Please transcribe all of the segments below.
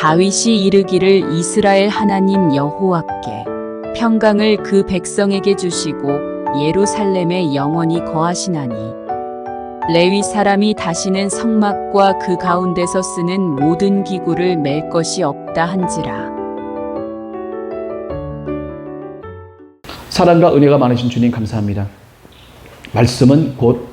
다윗이 이르기를 이스라엘 하나님 여호와께 평강을 그 백성에게 주시고 예루살렘에 영원히 거하시나니 레위 사람이 다시는 성막과 그 가운데서 쓰는 모든 기구를 맬 것이 없다 한지라. 사랑과 은혜가 많으신 주님 감사합니다. 말씀은 곧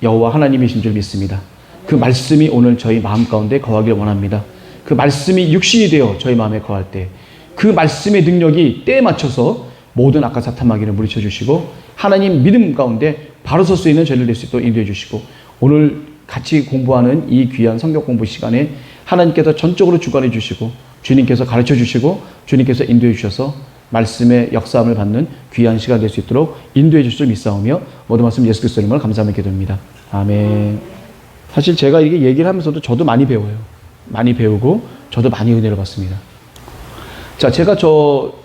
여호와 하나님이신 줄 믿습니다. 그 말씀이 오늘 저희 마음 가운데 거하기를 원합니다. 그 말씀이 육신이 되어 저희 마음에 거할 때 그 말씀의 능력이 때에 맞춰서 모든 악과 사탄 마귀를 물리쳐 주시고 하나님 믿음 가운데 바로 설 수 있는 저희를 낼 수 있도록 인도해 주시고 오늘 같이 공부하는 이 귀한 성경 공부 시간에 하나님께서 전적으로 주관해 주시고 주님께서 가르쳐 주시고 주님께서 인도해 주셔서 말씀의 역사함을 받는 귀한 시간 될 수 있도록 인도해 주실 줄 믿사오며 모든 말씀 예수 그리스도 이름으로 감사하며 기도합니다. 아멘. 사실 제가 이게 얘기를 하면서도 저도 많이 배워요. 많이 배우고 저도 많이 은혜를 받습니다. 자, 제가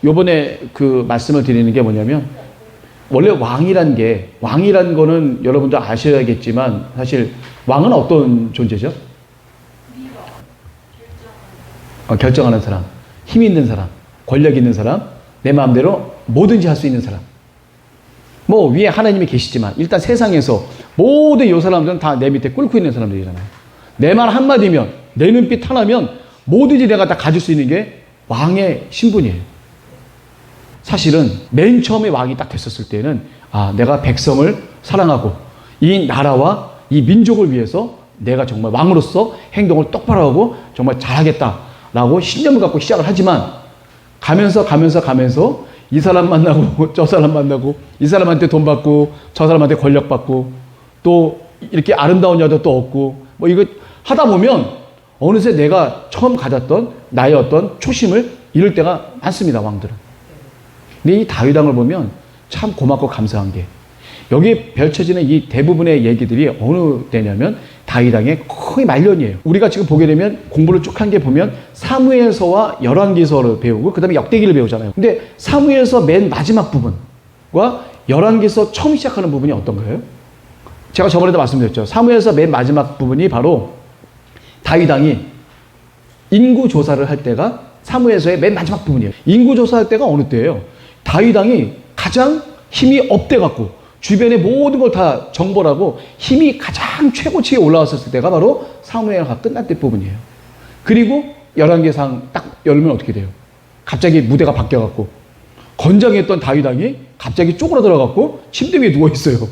요번에 그 말씀을 드리는 게 뭐냐면 원래 왕이란 거는 여러분도 아셔야겠지만 사실 왕은 어떤 존재죠? 결정하는 사람, 힘 있는 사람, 권력 있는 사람, 내 마음대로 뭐든지 할 수 있는 사람. 뭐 위에 하나님이 계시지만 일단 세상에서 모든 이 사람들은 다 내 밑에 꿇고 있는 사람들이잖아요. 내 말 한마디면 내 눈빛 하나면 뭐든지 내가 다 가질 수 있는 게 왕의 신분이에요. 사실은 맨 처음에 왕이 딱 됐었을 때는 내가 백성을 사랑하고 이 나라와 이 민족을 위해서 내가 정말 왕으로서 행동을 똑바로 하고 정말 잘하겠다라고 신념을 갖고 시작을 하지만 가면서 이 사람 만나고 저 사람 만나고 이 사람한테 돈 받고 저 사람한테 권력 받고 또 이렇게 아름다운 여자 또 얻고 뭐 이거 하다 보면 어느새 내가 처음 가졌던 나의 어떤 초심을 잃을 때가 많습니다. 왕들은. 근데 이 다윗 왕을 보면 참 고맙고 감사한 게 여기에 펼쳐지는 이 대부분의 얘기들이 어느 때냐면 다윗 왕의 거의 말년이에요. 우리가 지금 보게 되면 공부를 쭉 한 게 보면 사무엘서와 열왕기서를 배우고 그 다음에 역대기를 배우잖아요. 근데 사무엘서 맨 마지막 부분과 열왕기서 처음 시작하는 부분이 어떤 거예요? 제가 저번에도 말씀드렸죠. 사무엘서 맨 마지막 부분이 바로 다윗 왕이 인구조사를 할 때가 사무엘서의 맨 마지막 부분이에요. 인구조사할 때가 어느 때예요? 다윗 왕이 가장 힘이 업돼갖고 주변의 모든 걸 다 정벌 하고 힘이 가장 최고치에 올라왔었을 때가 바로 사무엘가 끝날 때 부분이에요. 그리고 열왕기상 딱 열면 어떻게 돼요? 갑자기 무대가 바뀌어갖고 건장했던 다윗 왕이 갑자기 쪼그라들어갖고 침대 위에 누워있어요.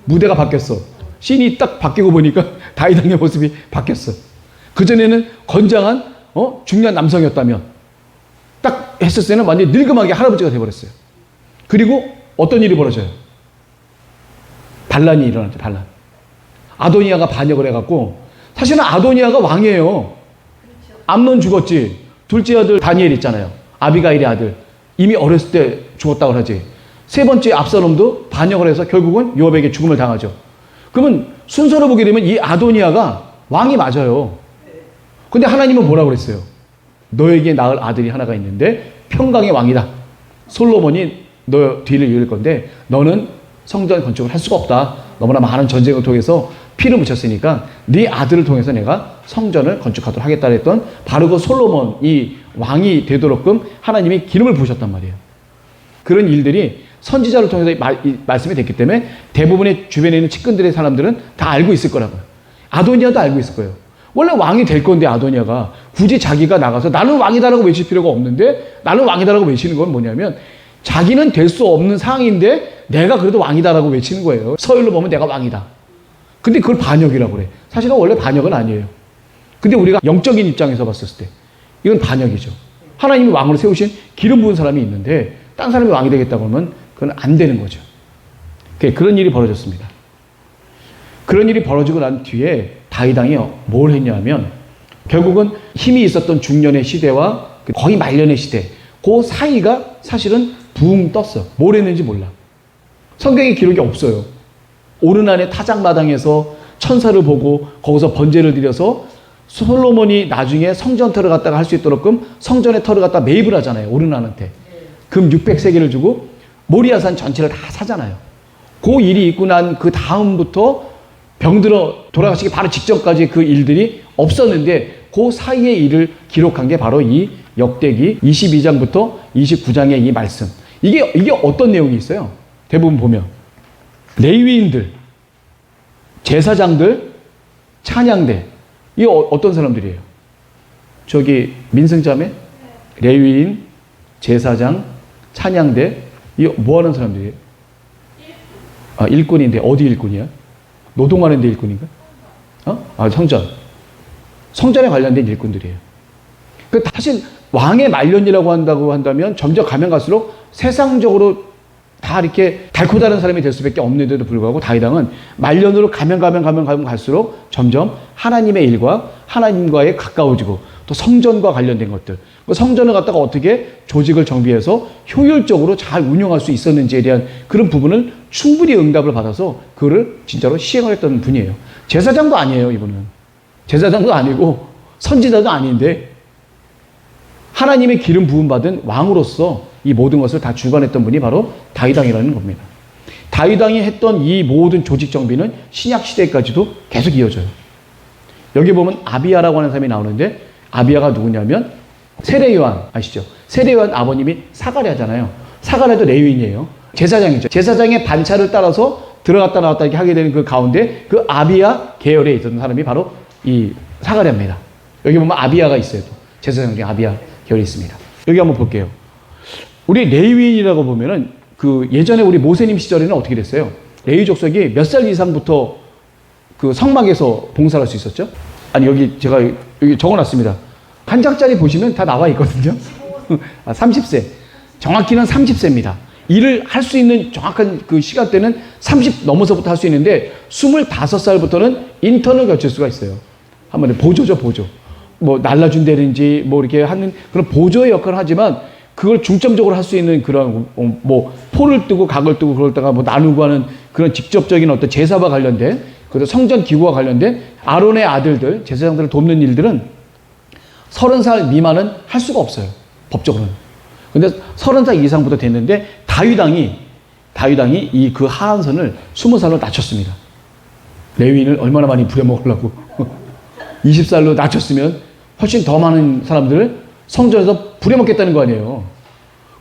무대가 바뀌었어. 씬이 딱 바뀌고 보니까 다윗 왕의 모습이 바뀌었어. 그전에는 건장한 중년 남성이었다면 딱 했을 때는 완전히 늙음하게 할아버지가 돼버렸어요. 그리고 어떤 일이 벌어져요? 반란이 일어났죠. 반란. 아도니아가 반역을 해갖고 사실은 아도니아가 왕이에요. 암논 죽었지. 둘째 아들 다니엘 있잖아요. 아비가일의 아들. 이미 어렸을 때 죽었다고 하지. 세 번째 압살롬도 반역을 해서 결국은 요압에게 죽음을 당하죠. 그러면 순서로 보게 되면 이 아도니아가 왕이 맞아요. 근데 하나님은 뭐라고 그랬어요? 너에게 낳을 아들이 하나가 있는데 평강의 왕이다. 솔로몬이 너 뒤를 이을 건데 너는 성전 건축을 할 수가 없다. 너무나 많은 전쟁을 통해서 피를 묻혔으니까 네 아들을 통해서 내가 성전을 건축하도록 하겠다 했던 바로 그 솔로몬 이 왕이 되도록끔 하나님이 기름을 부으셨단 말이에요. 그런 일들이 선지자를 통해서 말씀이 됐기 때문에 대부분의 주변에 있는 측근들의 사람들은 다 알고 있을 거라고요. 아도니아도 알고 있을 거예요. 원래 왕이 될 건데 아도니아가 굳이 자기가 나가서 나는 왕이다라고 외칠 필요가 없는데 나는 왕이다라고 외치는 건 뭐냐면 자기는 될 수 없는 상황인데 내가 그래도 왕이다라고 외치는 거예요. 서열로 보면 내가 왕이다. 근데 그걸 반역이라고 그래. 사실은 원래 반역은 아니에요. 근데 우리가 영적인 입장에서 봤을 때 이건 반역이죠. 하나님이 왕으로 세우신 기름 부은 사람이 있는데 딴 사람이 왕이 되겠다고 하면 그건 안 되는 거죠. 그런 일이 벌어졌습니다. 그런 일이 벌어지고 난 뒤에 다윗 왕이 뭘 했냐면 결국은 힘이 있었던 중년의 시대와 거의 말년의 시대 그 사이가 사실은 붕 떴어. 뭘 했는지 몰라. 성경에 기록이 없어요. 오는 안에 타작마당에서 천사를 보고 거기서 번제를 드려서 솔로몬이 나중에 성전터를 갖다가 할 수 있도록끔 성전의 터를 갖다 매입을 하잖아요. 오르난한테. 금 600세겔을 주고 모리아산 전체를 다 사잖아요. 그 일이 있고 난 그 다음부터 병들어 돌아가시기 바로 직전까지 그 일들이 없었는데 그 사이의 일을 기록한 게 바로 이 역대기 22장부터 29장의 이 말씀. 이게 어떤 내용이 있어요? 대부분 보면 레위인들, 제사장들, 찬양대. 이게 어떤 사람들이에요? 저기 민승자매, 레위인, 제사장, 찬양대. 이거 뭐 하는 사람들이에요? 일꾼인데 어디 일꾼이야? 노동하는 데 일꾼인가? 성전. 성전에 관련된 일꾼들이에요. 그 사실 왕의 말년이라고 한다면 점점 가면 갈수록 세상적으로 다 이렇게 달고 다른 사람이 될 수밖에 없는데도 불구하고 다윗 왕은 말년으로 가면 갈수록 점점 하나님의 일과 하나님과에 가까워지고 또 성전과 관련된 것들, 그 성전을 갖다가 어떻게 조직을 정비해서 효율적으로 잘 운영할 수 있었는지에 대한 그런 부분을 충분히 응답을 받아서 그거를 진짜로 시행을 했던 분이에요. 제사장도 아니에요, 이분은. 제사장도 아니고 선지자도 아닌데 하나님의 기름 부음 받은 왕으로서 이 모든 것을 다 주관했던 분이 바로 다윗 왕이라는 겁니다. 다윗 왕이 했던 이 모든 조직 정비는 신약 시대까지도 계속 이어져요. 여기 보면 아비야라고 하는 사람이 나오는데 아비야가 누구냐면 세례요한 아시죠? 세례요한 아버님이 사가랴잖아요. 사가랴도 레위인이에요. 제사장이죠. 제사장의 반차를 따라서 들어갔다 나왔다 이렇게 하게 되는 그 가운데 그 아비야 계열에 있던 사람이 바로 이 사가랴입니다. 여기 보면 아비야가 있어요. 또. 제사장 중에 아비야 계열이 있습니다. 여기 한번 볼게요. 우리 레위인이라고 보면은 그 예전에 우리 모세님 시절에는 어떻게 됐어요? 레위 족속이 몇 살 이상부터 그 성막에서 봉사할 수 있었죠? 아니 여기 제가 여기 적어놨습니다. 한 장짜리 보시면 다 나와 있거든요. 30세. 정확히는 30세입니다. 일을 할 수 있는 정확한 그 시간대는 30 넘어서부터 할 수 있는데 25살부터는 인턴을 거칠 수가 있어요. 한번 보조죠, 보조. 뭐 날라준다든지 뭐 이렇게 하는 그런 보조의 역할을 하지만 그걸 중점적으로 할 수 있는 그런 뭐 포를 뜨고 각을 뜨고 그러다가 뭐 나누고 하는 그런 직접적인 어떤 제사와 관련된 그리고 성전 기구와 관련된 아론의 아들들 제사장들을 돕는 일들은 30살 미만은 할 수가 없어요. 법적으로는. 근데 30살 이상부터 됐는데 다윗 왕이 이 그 하한선을 20살로 낮췄습니다. 레위인을 얼마나 많이 부려먹으려고 20살로 낮췄으면 훨씬 더 많은 사람들을 성전에서 부려먹겠다는 거 아니에요.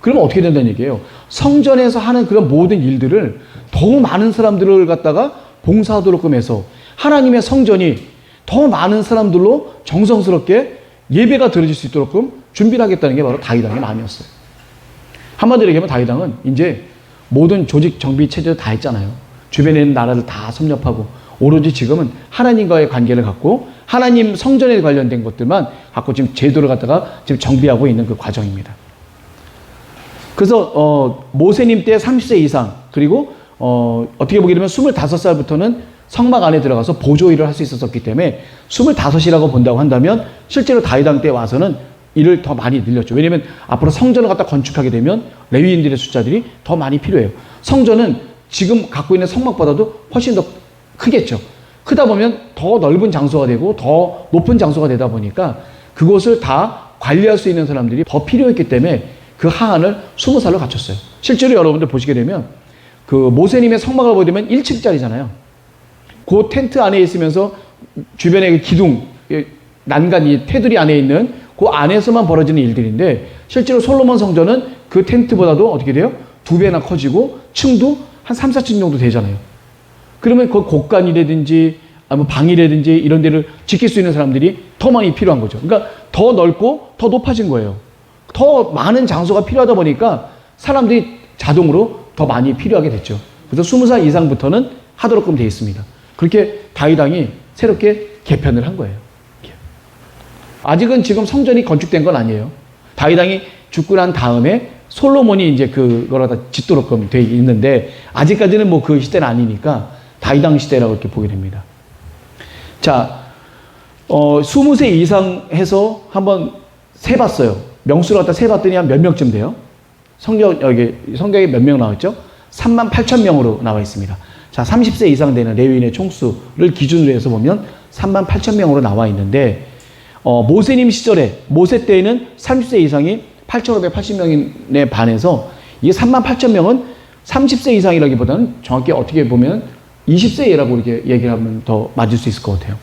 그러면 어떻게 된다는 얘기예요? 성전에서 하는 그런 모든 일들을 더 많은 사람들을 갖다가 봉사하도록끔 해서 하나님의 성전이 더 많은 사람들로 정성스럽게 예배가 드려질 수 있도록끔 준비를 하겠다는 게 바로 다윗 왕의 마음이었어요. 한마디로 얘기하면 다윗 왕은 이제 모든 조직 정비 체제도 다 했잖아요. 주변에 있는 나라를 다 섭렵하고 오로지 지금은 하나님과의 관계를 갖고 하나님 성전에 관련된 것들만 갖고 지금 제도를 갖다가 지금 정비하고 있는 그 과정입니다. 그래서 모세님 때 30세 이상 그리고 어떻게 보게 되면 25살부터는 성막 안에 들어가서 보조 일을 할 수 있었기 때문에 25이라고 본다고 한다면 실제로 다윗 왕 때 와서는 일을 더 많이 늘렸죠. 왜냐하면 앞으로 성전을 갖다 건축하게 되면 레위인들의 숫자들이 더 많이 필요해요. 성전은 지금 갖고 있는 성막보다도 훨씬 더 크겠죠. 크다 보면 더 넓은 장소가 되고 더 높은 장소가 되다 보니까 그곳을 다 관리할 수 있는 사람들이 더 필요했기 때문에 그 하한을 20살로 갖췄어요. 실제로 여러분들 보시게 되면 그 모세님의 성막을 보게 되면 1층짜리잖아요. 그 텐트 안에 있으면서 주변에 그 기둥, 난간, 이 테두리 안에 있는 그 안에서만 벌어지는 일들인데 실제로 솔로몬 성전은 그 텐트보다도 어떻게 돼요? 2배나 커지고 층도 한 3, 4층 정도 되잖아요. 그러면 그 곳간이라든지 뭐 방이라든지 이런 데를 지킬 수 있는 사람들이 더 많이 필요한 거죠. 그러니까 더 넓고 더 높아진 거예요. 더 많은 장소가 필요하다 보니까 사람들이 자동으로 더 많이 필요하게 됐죠. 그래서 20살 이상부터는 하도록끔 되어 있습니다. 그렇게 다윗 왕이 새롭게 개편을 한 거예요. 아직은 지금 성전이 건축된 건 아니에요. 다윗 왕이 죽고 난 다음에 솔로몬이 이제 그걸 다 짓도록끔 되어 있는데 아직까지는 뭐 그 시대는 아니니까 다윗 왕 시대라고 이렇게 보게 됩니다. 자, 20세 이상 해서 한번 세봤어요. 명수를 갖다 세봤더니 한 몇 명쯤 돼요? 성경에 몇 명 나왔죠? 38,000명으로 나와 있습니다. 자, 30세 이상 되는 레위인의 총수를 기준으로 해서 보면 38,000명으로 나와 있는데, 모세님 시절에, 모세 때에는 30세 이상이 8,580명에 반해서 이게 38,000명은 30세 이상이라기보다는 정확히 어떻게 보면 20세라고 이렇게 얘기를 하면 더 맞을 수 있을 것 같아요.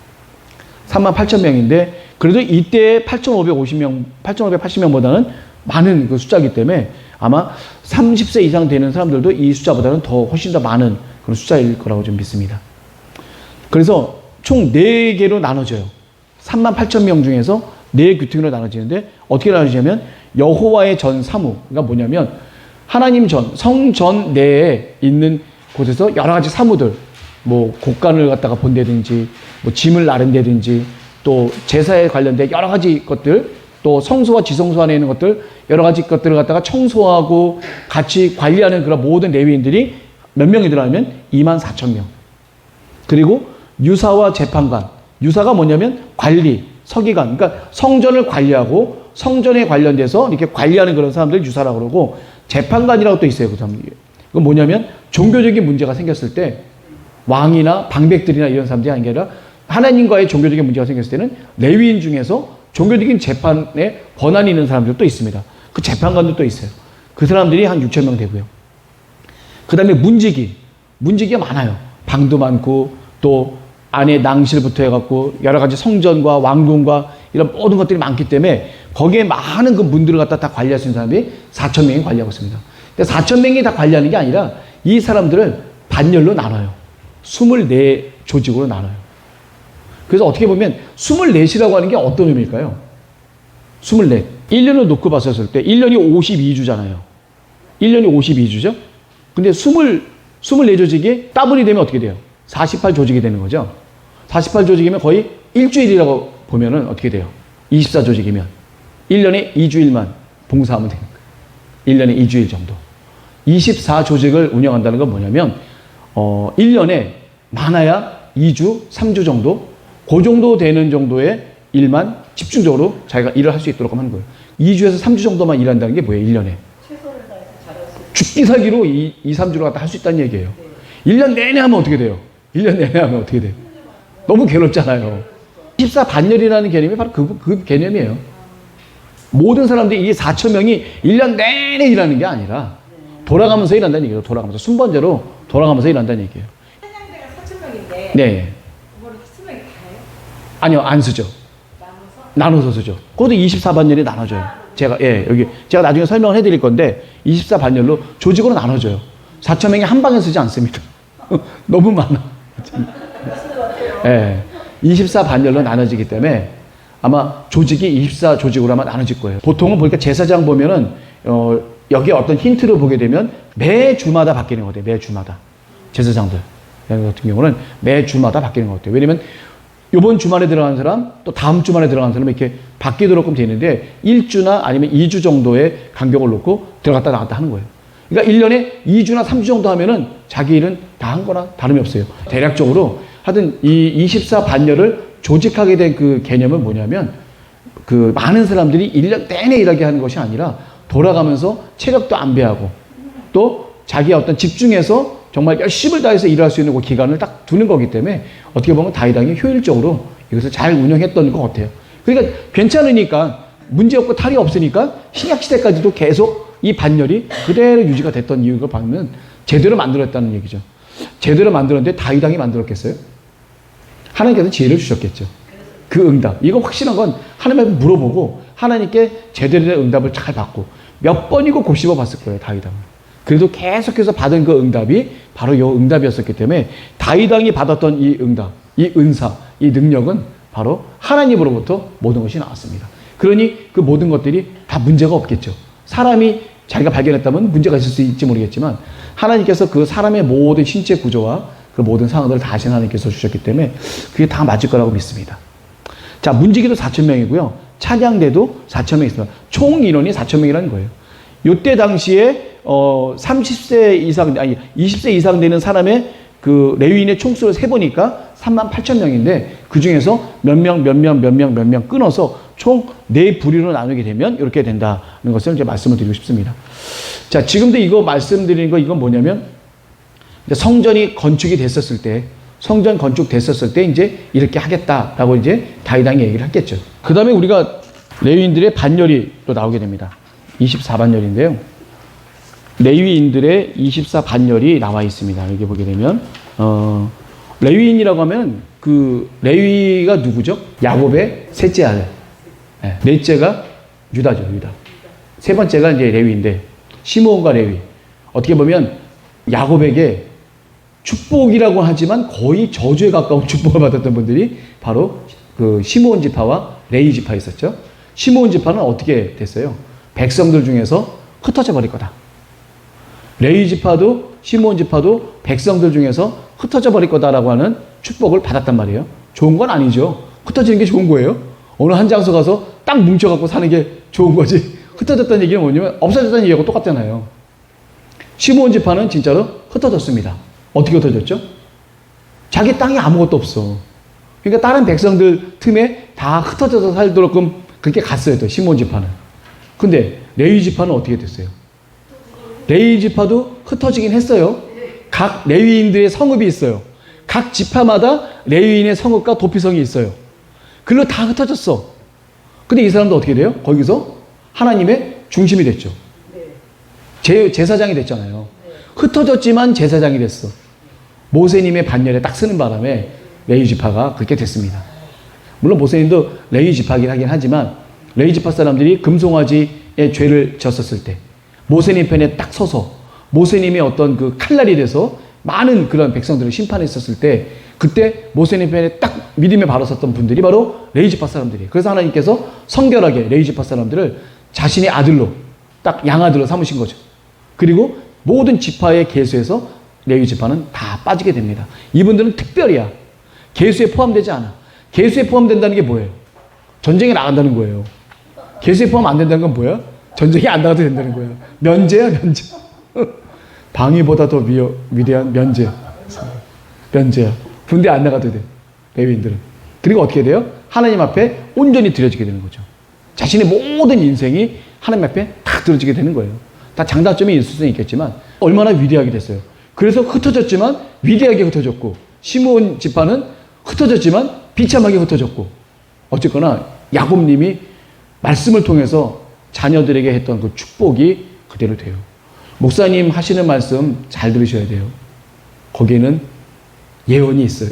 38,000명인데 그래도 이때 8,550명, 8,580명보다는 많은 그 숫자이기 때문에 아마 30세 이상 되는 사람들도 이 숫자보다는 훨씬 더 많은 그런 숫자일 거라고 좀 믿습니다. 그래서 총 4개로 나눠져요. 38,000명 중에서 4규칙으로 나눠지는데 어떻게 나눠지냐면 여호와의 전 사무, 그러니까 뭐냐면 하나님 전, 성전 내에 있는 곳에서 여러 가지 사무들, 뭐 곡간을 갖다가 본다든지, 뭐 짐을 나른다든지, 또 제사에 관련된 여러 가지 것들, 또 성소와 지성소 안에 있는 것들, 여러 가지 것들을 갖다가 청소하고 같이 관리하는 그런 모든 레위인들이 몇 명이 들어가면 24,000명. 그리고 유사와 재판관. 유사가 뭐냐면 관리, 서기관. 그러니까 성전을 관리하고 성전에 관련돼서 이렇게 관리하는 그런 사람들 유사라고 그러고, 재판관이라고 또 있어요. 그 사람. 그건 뭐냐면 종교적인 문제가 생겼을 때 왕이나 방백들이나 이런 사람들이 아니라 하나님과의 종교적인 문제가 생겼을 때는 레위인 중에서 종교적인 재판에 권한이 있는 사람들도 있습니다. 그 재판관도 또 있어요. 그 사람들이 한 6,000명 되고요. 그 다음에 문지기. 문지기가 많아요. 방도 많고 또 안에 낭실부터 해갖고 여러 가지 성전과 왕궁과 이런 모든 것들이 많기 때문에 거기에 많은 그 문들을 갖다 다 관리할 수 있는 사람이 4,000명이 관리하고 있습니다. 근데 4,000명이 다 관리하는 게 아니라 이 사람들을 반열로 나눠요. 24 조직으로 나눠요. 그래서 어떻게 보면 24이라고 하는 게 어떤 의미일까요? 24. 1년을 놓고 봤었을 때 1년이 52주잖아요. 1년이 52주죠? 근데 24조직이 따블이 되면 어떻게 돼요? 48조직이 되는 거죠. 48조직이면 거의 일주일이라고 보면은 어떻게 돼요? 24조직이면 1년에 2주일만 봉사하면 되는 거예요. 1년에 2주일 정도. 24조직을 운영한다는 건 뭐냐면 1년에 많아야 2주, 3주 정도, 그 정도 되는 정도의 일만 집중적으로 자기가 일을 할 수 있도록 하는 거예요. 2주에서 3주 정도만 일한다는 게 뭐예요? 1년에. 최선을 다해서 잘할 수 있어요. 죽기 살기로 2, 3주를 갖다 할 수 있다는 얘기예요. 1년 내내 하면 어떻게 돼요? 1년 내내 하면 어떻게 돼요? 너무 괴롭잖아요. 24 반열이라는 개념이 바로 그 개념이에요. 모든 사람들이 이 4,000명이 1년 내내 일하는 게 아니라 돌아가면서 일한다는 얘기예요. 돌아가면서 순번제로 돌아가면서 일한다는 얘기예요. 한양대가 4,000명인데 네. 그거를 4,000명이 다예요? 아니요, 안 쓰죠. 나눠서 쓰죠. 그것도 24반열이 나눠져요. 여기 제가 나중에 설명을 해드릴 건데 24반열로 조직으로 나눠져요. 4,000명이 한 방에 쓰지 않습니다. 너무 많아. 예. 24반열로 나눠지기 때문에 아마 조직이 24조직으로 아마 나눠질 거예요. 보통은 보니까 제사장 보면은 여기에 어떤 힌트를 보게 되면 매 주마다 바뀌는 것 같아요. 매 주마다. 제사장들 같은 경우는 매 주마다 바뀌는 것 같아요. 왜냐면 이번 주말에 들어간 사람, 또 다음 주말에 들어간 사람 이렇게 바뀌도록 되는데 1주나 아니면 2주 정도의 간격을 놓고 들어갔다 나갔다 하는 거예요. 그러니까 1년에 2주나 3주 정도 하면은 자기 일은 다 한 거나 다름이 없어요. 대략적으로 하여튼 이 24반열을 조직하게 된 그 개념은 뭐냐면 그 많은 사람들이 1년 내내 일하게 하는 것이 아니라 돌아가면서 체력도 안배하고 또 자기의 어떤 집중해서 정말 열심을 다해서 일할 수 있는 그 기간을 딱 두는 거기 때문에 어떻게 보면 다윗왕이 효율적으로 이것을 잘 운영했던 것 같아요. 그러니까 괜찮으니까 문제없고 탈이 없으니까 신약시대까지도 계속 이 반열이 그대로 유지가 됐던 이유가 보면 제대로 만들었다는 얘기죠. 제대로 만들었는데 다윗왕이 만들었겠어요? 하나님께서 지혜를 주셨겠죠. 그 응답. 이거 확실한 건 하나님한테 물어보고 하나님께 제대로 된 응답을 잘 받고 몇 번이고 곱씹어 봤을 거예요. 다윗왕은. 그래도 계속해서 받은 그 응답이 바로 이 응답이었었기 때문에 다윗왕이 받았던 이 응답, 이 은사, 이 능력은 바로 하나님으로부터 모든 것이 나왔습니다. 그러니 그 모든 것들이 다 문제가 없겠죠. 사람이 자기가 발견했다면 문제가 있을 수 있을지 모르겠지만 하나님께서 그 사람의 모든 신체 구조와 그 모든 상황들을 다 하신 하나님께서 주셨기 때문에 그게 다 맞을 거라고 믿습니다. 자, 문지기도 4,000명이고요. 찬양대도 4,000명 있습니다. 총 인원이 4,000명이라는 거예요. 이때 당시에 30세 이상, 아니 20세 이상 되는 사람의 그 레위인의 총수를 세보니까 38,000명인데 그 중에서 몇 명 끊어서 총 4부류로 나누게 되면 이렇게 된다는 것을 이제 말씀을 드리고 싶습니다. 자, 지금도 이거 말씀드리는 거 이건 뭐냐면 성전이 건축이 됐었을 때, 성전 건축됐었을 때 이제 이렇게 하겠다라고 이제 다윗왕이 얘기를 했겠죠. 그 다음에 우리가 레위인들의 반열이 또 나오게 됩니다. 24반열인데요. 레위인들의 24반열이 나와 있습니다. 여기 보게 되면 레위인이라고 하면 그 레위가 누구죠? 야곱의 셋째 아들. 네, 넷째가 유다죠, 유다. 세 번째가 이제 레위인데, 시므온과 레위. 어떻게 보면 야곱에게 축복이라고 하지만 거의 저주에 가까운 축복을 받았던 분들이 바로 그 시므온 지파와 레위 지파 있었죠. 시므온 지파는 어떻게 됐어요? 백성들 중에서 흩어져 버릴 거다. 레위 지파도 시므온 지파도 백성들 중에서 흩어져 버릴 거다라고 하는 축복을 받았단 말이에요. 좋은 건 아니죠. 흩어지는 게 좋은 거예요. 어느 한 장소 가서 딱 뭉쳐갖고 사는 게 좋은 거지. 흩어졌다는 얘기는 뭐냐면 없어졌다는 얘기하고 똑같잖아요. 시므온 지파는 진짜로 흩어졌습니다. 어떻게 흩어졌죠? 자기 땅에 아무것도 없어. 그러니까 다른 백성들 틈에 다 흩어져서 살도록끔 그렇게 갔어요. 또 시므온 지파는. 근데 레위 지파는 어떻게 됐어요? 레위 지파도 흩어지긴 했어요. 각 레위인들의 성읍이 있어요. 각 지파마다 레위인의 성읍과 도피성이 있어요. 그걸로 다 흩어졌어. 근데 이 사람도 어떻게 돼요? 거기서 하나님의 중심이 됐죠. 제사장이 됐잖아요. 흩어졌지만 제사장이 됐어. 모세님의 반열에 딱 쓰는 바람에 레위 지파가 그렇게 됐습니다. 물론 모세님도 레위 지파긴 하긴 하지만 레위 지파 사람들이 금송아지의 죄를 졌었을 때 모세님 편에 딱 서서 모세님의 어떤 그 칼날이 돼서 많은 그런 백성들을 심판했었을 때 그때 모세님 편에 딱 믿음에 바로 섰던 분들이 바로 레위 지파 사람들이에요. 그래서 하나님께서 성결하게 레위 지파 사람들을 자신의 아들로 딱 양아들로 삼으신 거죠. 그리고 모든 지파의 계수에서 레위 지파는 다 빠지게 됩니다. 이분들은 특별이야. 계수에 포함되지 않아. 계수에 포함된다는 게 뭐예요? 전쟁에 나간다는 거예요. 계수에 포함 안 된다는 건 뭐야? 전쟁에 안 나가도 된다는 거예요. 면제야, 면제. 방위보다 더 위대한 면제. 면제야. 군대 안 나가도 돼. 레위인들은. 그리고 어떻게 돼요? 하나님 앞에 온전히 드려지게 되는 거죠. 자신의 모든 인생이 하나님 앞에 다 드려지게 되는 거예요. 다 장단점이 있을 수는 있겠지만 얼마나 위대하게 됐어요. 그래서 흩어졌지만 위대하게 흩어졌고 시므온 지파는 흩어졌지만 비참하게 흩어졌고 어쨌거나 야곱님이 말씀을 통해서 자녀들에게 했던 그 축복이 그대로 돼요. 목사님 하시는 말씀 잘 들으셔야 돼요. 거기에는 예언이 있어요.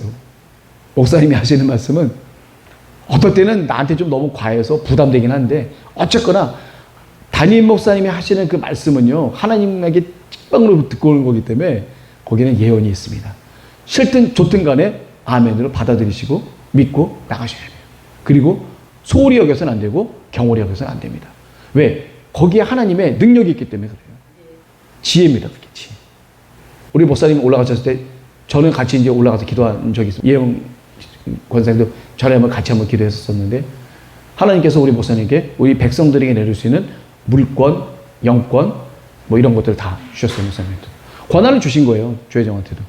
목사님이 하시는 말씀은 어떨 때는 나한테 좀 너무 과해서 부담되긴 한데 어쨌거나 담임 목사님이 하시는 그 말씀은요 하나님에게 직방으로 듣고 오는 거기 때문에 거기는 예언이 있습니다. 싫든 좋든 간에 아멘으로 받아들이시고 믿고 나가셔야 돼요. 그리고 소홀히 여겨서는 안 되고 경홀히 여겨서는 안 됩니다. 왜? 거기에 하나님의 능력이 있기 때문에 그래요. 지혜입니다. 그게 지혜. 우리 목사님 올라가셨을 때 저는 같이 이제 올라가서 기도한 적이 있어요. 예영 권사님도 저랑 한번 같이 한번 기도했었는데 하나님께서 우리 목사님께 우리 백성들에게 내릴 수 있는 물권, 영권 뭐 이런 것들을 다 주셨어요. 목사님도. 권한을 주신 거예요. 주혜정한테도.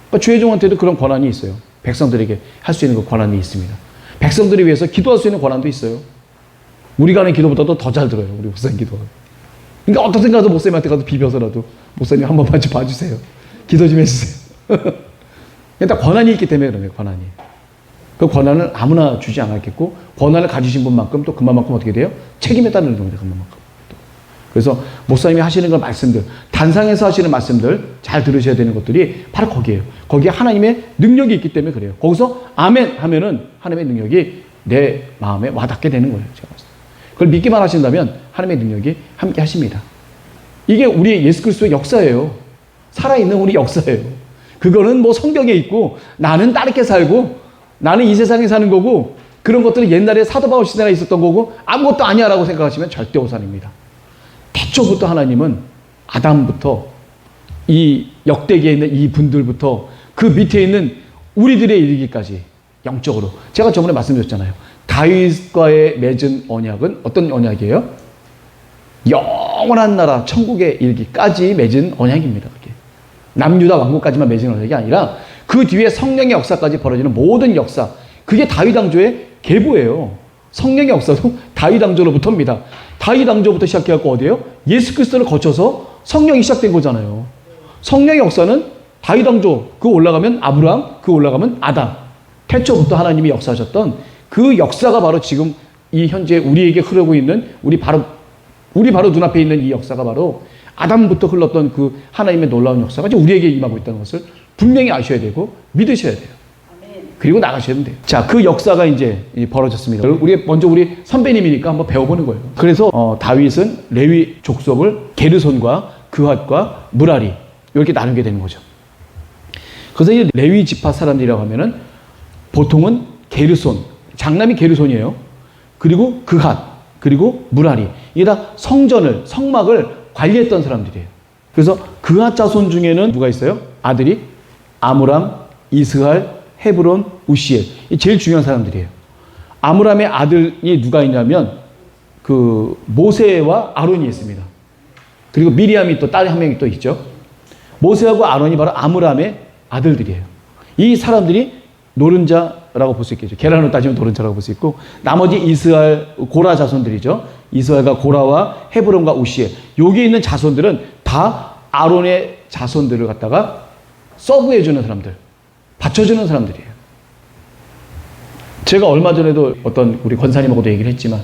그러니까 주혜정한테도 그런 권한이 있어요. 백성들에게 할 수 있는 그 권한이 있습니다. 백성들을 위해서 기도할 수 있는 권한도 있어요. 우리가 하는 기도보다도 더 잘 들어요. 우리 목사님 기도가. 그러니까 어떤 생각도 목사님한테 가서 비벼서라도 목사님 한 번만 좀 봐주세요. 기도 좀 해주세요. 일단 권한이 있기 때문에 그런 거예요. 권한이. 그 권한을 아무나 주지 않았겠고 권한을 가지신 분만큼 또 그만큼 어떻게 돼요? 책임에 따르는 겁니다. 그만큼. 그래서 목사님이 하시는 그 말씀들, 단상에서 하시는 말씀들 잘 들으셔야 되는 것들이 바로 거기에요. 거기에 하나님의 능력이 있기 때문에 그래요. 거기서 아멘 하면은 하나님의 능력이 내 마음에 와닿게 되는 거예요. 제가 봤을 때. 그걸 믿기만 하신다면 하나님의 능력이 함께 하십니다. 이게 우리 예수 그리스도의 역사예요. 살아있는 우리 역사예요. 그거는 뭐 성경에 있고 나는 다르게 살고 나는 이 세상에 사는 거고 그런 것들은 옛날에 사도 바울 시대에 있었던 거고 아무것도 아니야라고 생각하시면 절대 오산입니다. 태초부터 하나님은 아담부터 이 역대기에 있는 이 분들부터 그 밑에 있는 우리들의 이르기까지 영적으로 제가 저번에 말씀드렸잖아요. 다윗과의 맺은 언약은 어떤 언약이에요? 영원한 나라 천국에 이르기까지 맺은 언약입니다. 그게. 남유다 왕국까지만 맺은 언약이 아니라 그 뒤에 성령의 역사까지 벌어지는 모든 역사 그게 다윗 왕조의 계보예요. 성령의 역사도 다윗 왕조로부터입니다. 다윗 왕조부터 시작해갖고 어디에요? 예수 그리스도를 거쳐서 성령이 시작된 거잖아요. 성령의 역사는 다윗 왕조 그 올라가면 아브라함 그 올라가면 아담 태초부터 하나님이 역사하셨던 그 역사가 바로 지금 이 현재 우리에게 흐르고 있는 우리 바로 눈앞에 있는 이 역사가 바로 아담부터 흘렀던 그 하나님의 놀라운 역사가 이제 우리에게 임하고 있다는 것을 분명히 아셔야 되고 믿으셔야 돼요. 그리고 나가셔야 돼요. 자, 그 역사가 이제 벌어졌습니다. 먼저 우리 선배님이니까 한번 배워보는 거예요. 그래서 다윗은 레위 족속을 게르손과 그핫과 무라리 이렇게 나누게 되는 거죠. 그래서 이 레위 지파 사람들이라고 하면은 보통은 게르손, 장남이 게르손이에요. 그리고 그핫, 그리고 무라리. 이게 다 성막을 관리했던 사람들이에요. 그래서 그핫 자손 중에는 누가 있어요? 아들이 아므람, 이스할, 헤브론, 우시엘. 이 제일 중요한 사람들이에요. 아므람의 아들이 누가 있냐면 그 모세와 아론이 있습니다. 그리고 미리암이 또 딸 한 명이 또 있죠. 모세하고 아론이 바로 아므람의 아들들이에요. 이 사람들이 노른자라고 볼 수 있겠죠. 계란으로 따지면 노른자라고 볼 수 있고, 나머지 이스라엘 고라 자손들이죠. 이스라엘과 고라와 헤브론과 우시엘. 여기 있는 자손들은 다 아론의 자손들을 갖다가 서브해주는 사람들, 받쳐주는 사람들이에요. 제가 얼마 전에도 어떤 우리 권사님하고도 얘기를 했지만,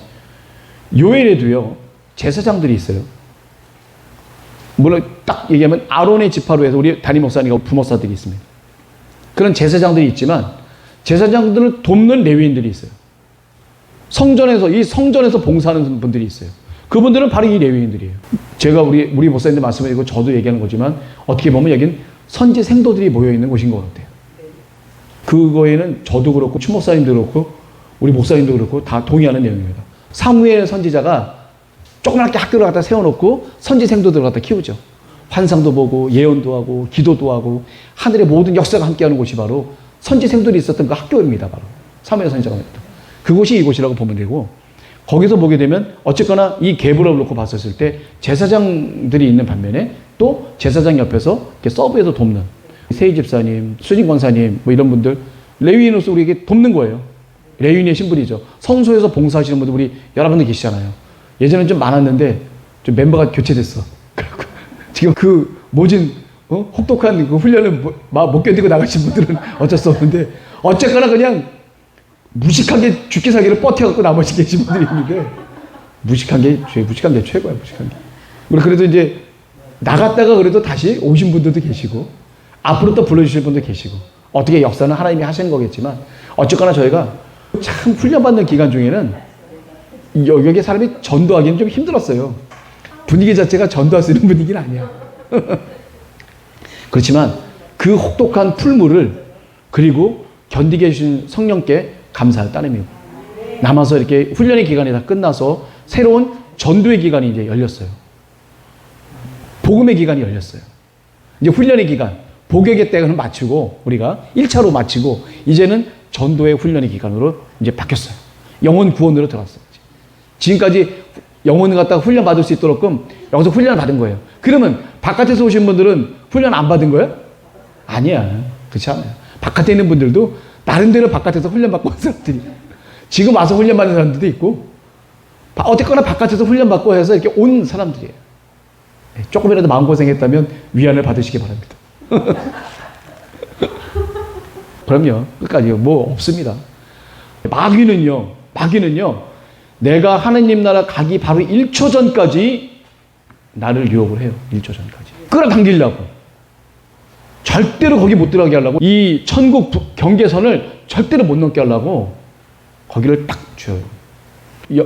요엘에도요 제사장들이 있어요. 물론 딱 얘기하면 아론의 지파로 해서 우리 담임 목사님과 부목사들이 있습니다. 그런 제사장들이 있지만 제사장들을 돕는 레위인들이 있어요. 성전에서 봉사하는 분들이 있어요. 그분들은 바로 이 레위인들이에요. 제가 우리 목사님들 말씀드리고 저도 얘기하는 거지만 어떻게 보면 여긴 선지 생도들이 모여 있는 곳인 것 같아요. 그거에는 저도 그렇고 추 목사님도 그렇고 우리 목사님도 그렇고 다 동의하는 내용입니다. 사무엘 선지자가 조그맣게 학교를 갖다 세워놓고 선지 생도들을 갖다 키우죠. 환상도 보고 예언도 하고 기도도 하고 하늘의 모든 역사가 함께하는 곳이 바로 선지 생도들이 있었던 그 학교입니다. 바로 사무엘 선지자가 했던 그곳이 이곳이라고 보면 되고, 거기서 보게 되면 어쨌거나 이 계보를 놓고 봤었을 때 제사장들이 있는 반면에 또 제사장 옆에서 이렇게 서브해서 돕는 세희 집사님, 수진 권사님 뭐 이런 분들 레위인으로서 우리에게 돕는 거예요. 레위인의 신분이죠. 성소에서 봉사하시는 분들 우리 여러분들 계시잖아요. 예전엔 좀 많았는데 좀 멤버가 교체됐어. 지금 그 모진 혹독한 그 훈련을 못 견디고 나가신 분들은 어쩔 수 없는데 어쨌거나 그냥 무식하게 죽기 살기를 버텨갖고 나머지 계신 분들이 있는데 무식한 게 최고야. 무식한 게. 우리 그래도 이제 나갔다가 그래도 다시 오신 분들도 계시고 앞으로 또 불러주실 분도 계시고 어떻게 역사는 하나님이 하시는 거겠지만 어쨌거나 저희가 참 훈련받는 기간 중에는 여기 사람이 전도하기는 좀 힘들었어요. 분위기 자체가 전도할 수 있는 분위기는 아니야. 그렇지만 그 혹독한 풀물을 그리고 견디게 해주신 성령께 감사할 따름이고, 남아서 이렇게 훈련의 기간이 다 끝나서 새로운 전도의 기간이 이제 열렸어요. 복음의 기간이 열렸어요. 이제 훈련의 기간, 복역의 때는 마치고 우리가 1차로 마치고 이제는 전도의 훈련의 기간으로 이제 바뀌었어요. 영혼 구원으로 들어갔어요. 지금까지 영혼을 갖다가 훈련 받을 수 있도록 여기서 훈련을 받은 거예요. 그러면 바깥에서 오신 분들은 훈련 안 받은 거예요? 아니야. 그렇지 않아요. 바깥에 있는 분들도 나름대로 바깥에서 훈련 받고 온 사람들이 지금 와서 훈련 받는 사람들도 있고 어쨌거나 바깥에서 훈련 받고 해서 이렇게 온 사람들이에요. 조금이라도 마음고생했다면 위안을 받으시기 바랍니다. 그럼요. 끝까지요. 뭐 없습니다. 마귀는요. 내가 하느님 나라 가기 바로 1초 전까지 나를 유혹을 해요. 1초 전까지. 끌어당기려고. 절대로 거기 못 들어가게 하려고. 이 천국 경계선을 절대로 못 넘게 하려고 거기를 딱 줘요.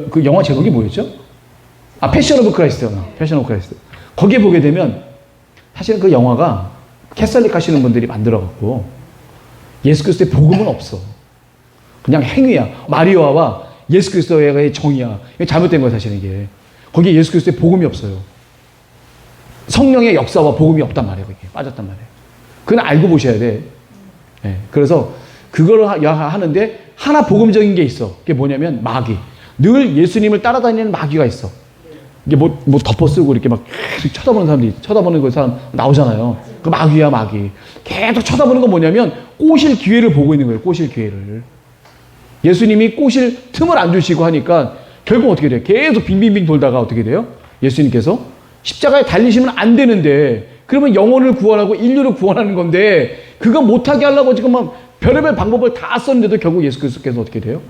그 영화 제목이 뭐였죠? 패션 오브 크라이스트. 패션 오브 크라이스트. 거기에 보게 되면 사실은 그 영화가 캐설릭 하시는 분들이 만들어갖고 예수 그리스도의 복음은 없어. 그냥 행위야. 마리아와 예수 그리스도의 정의야. 이게 잘못된 거야, 사실은 이게. 거기에 예수 그리스도의 복음이 없어요. 성령의 역사와 복음이 없단 말이에요, 그게. 빠졌단 말이에요. 그건 알고 보셔야 돼. 네. 그래서 그걸 하는데 하나 복음적인 게 있어. 그게 뭐냐면 마귀. 늘 예수님을 따라다니는 마귀가 있어. 이게 뭐 덮어쓰고 이렇게 막 쳐다보는 사람들이, 쳐다보는 그 사람 나오잖아요. 그 마귀야, 마귀. 계속 쳐다보는 건 뭐냐면 꼬실 기회를 보고 있는 거예요, 꼬실 기회를. 예수님이 꼬실 틈을 안 주시고 하니까 결국 어떻게 돼요? 계속 빙빙빙 돌다가 어떻게 돼요? 예수님께서 십자가에 달리시면 안 되는데, 그러면 영혼을 구원하고 인류를 구원하는 건데 그거 못하게 하려고 지금 막 별의별 방법을 다 썼는데도 결국 예수 그리스도께서 어떻게 돼요?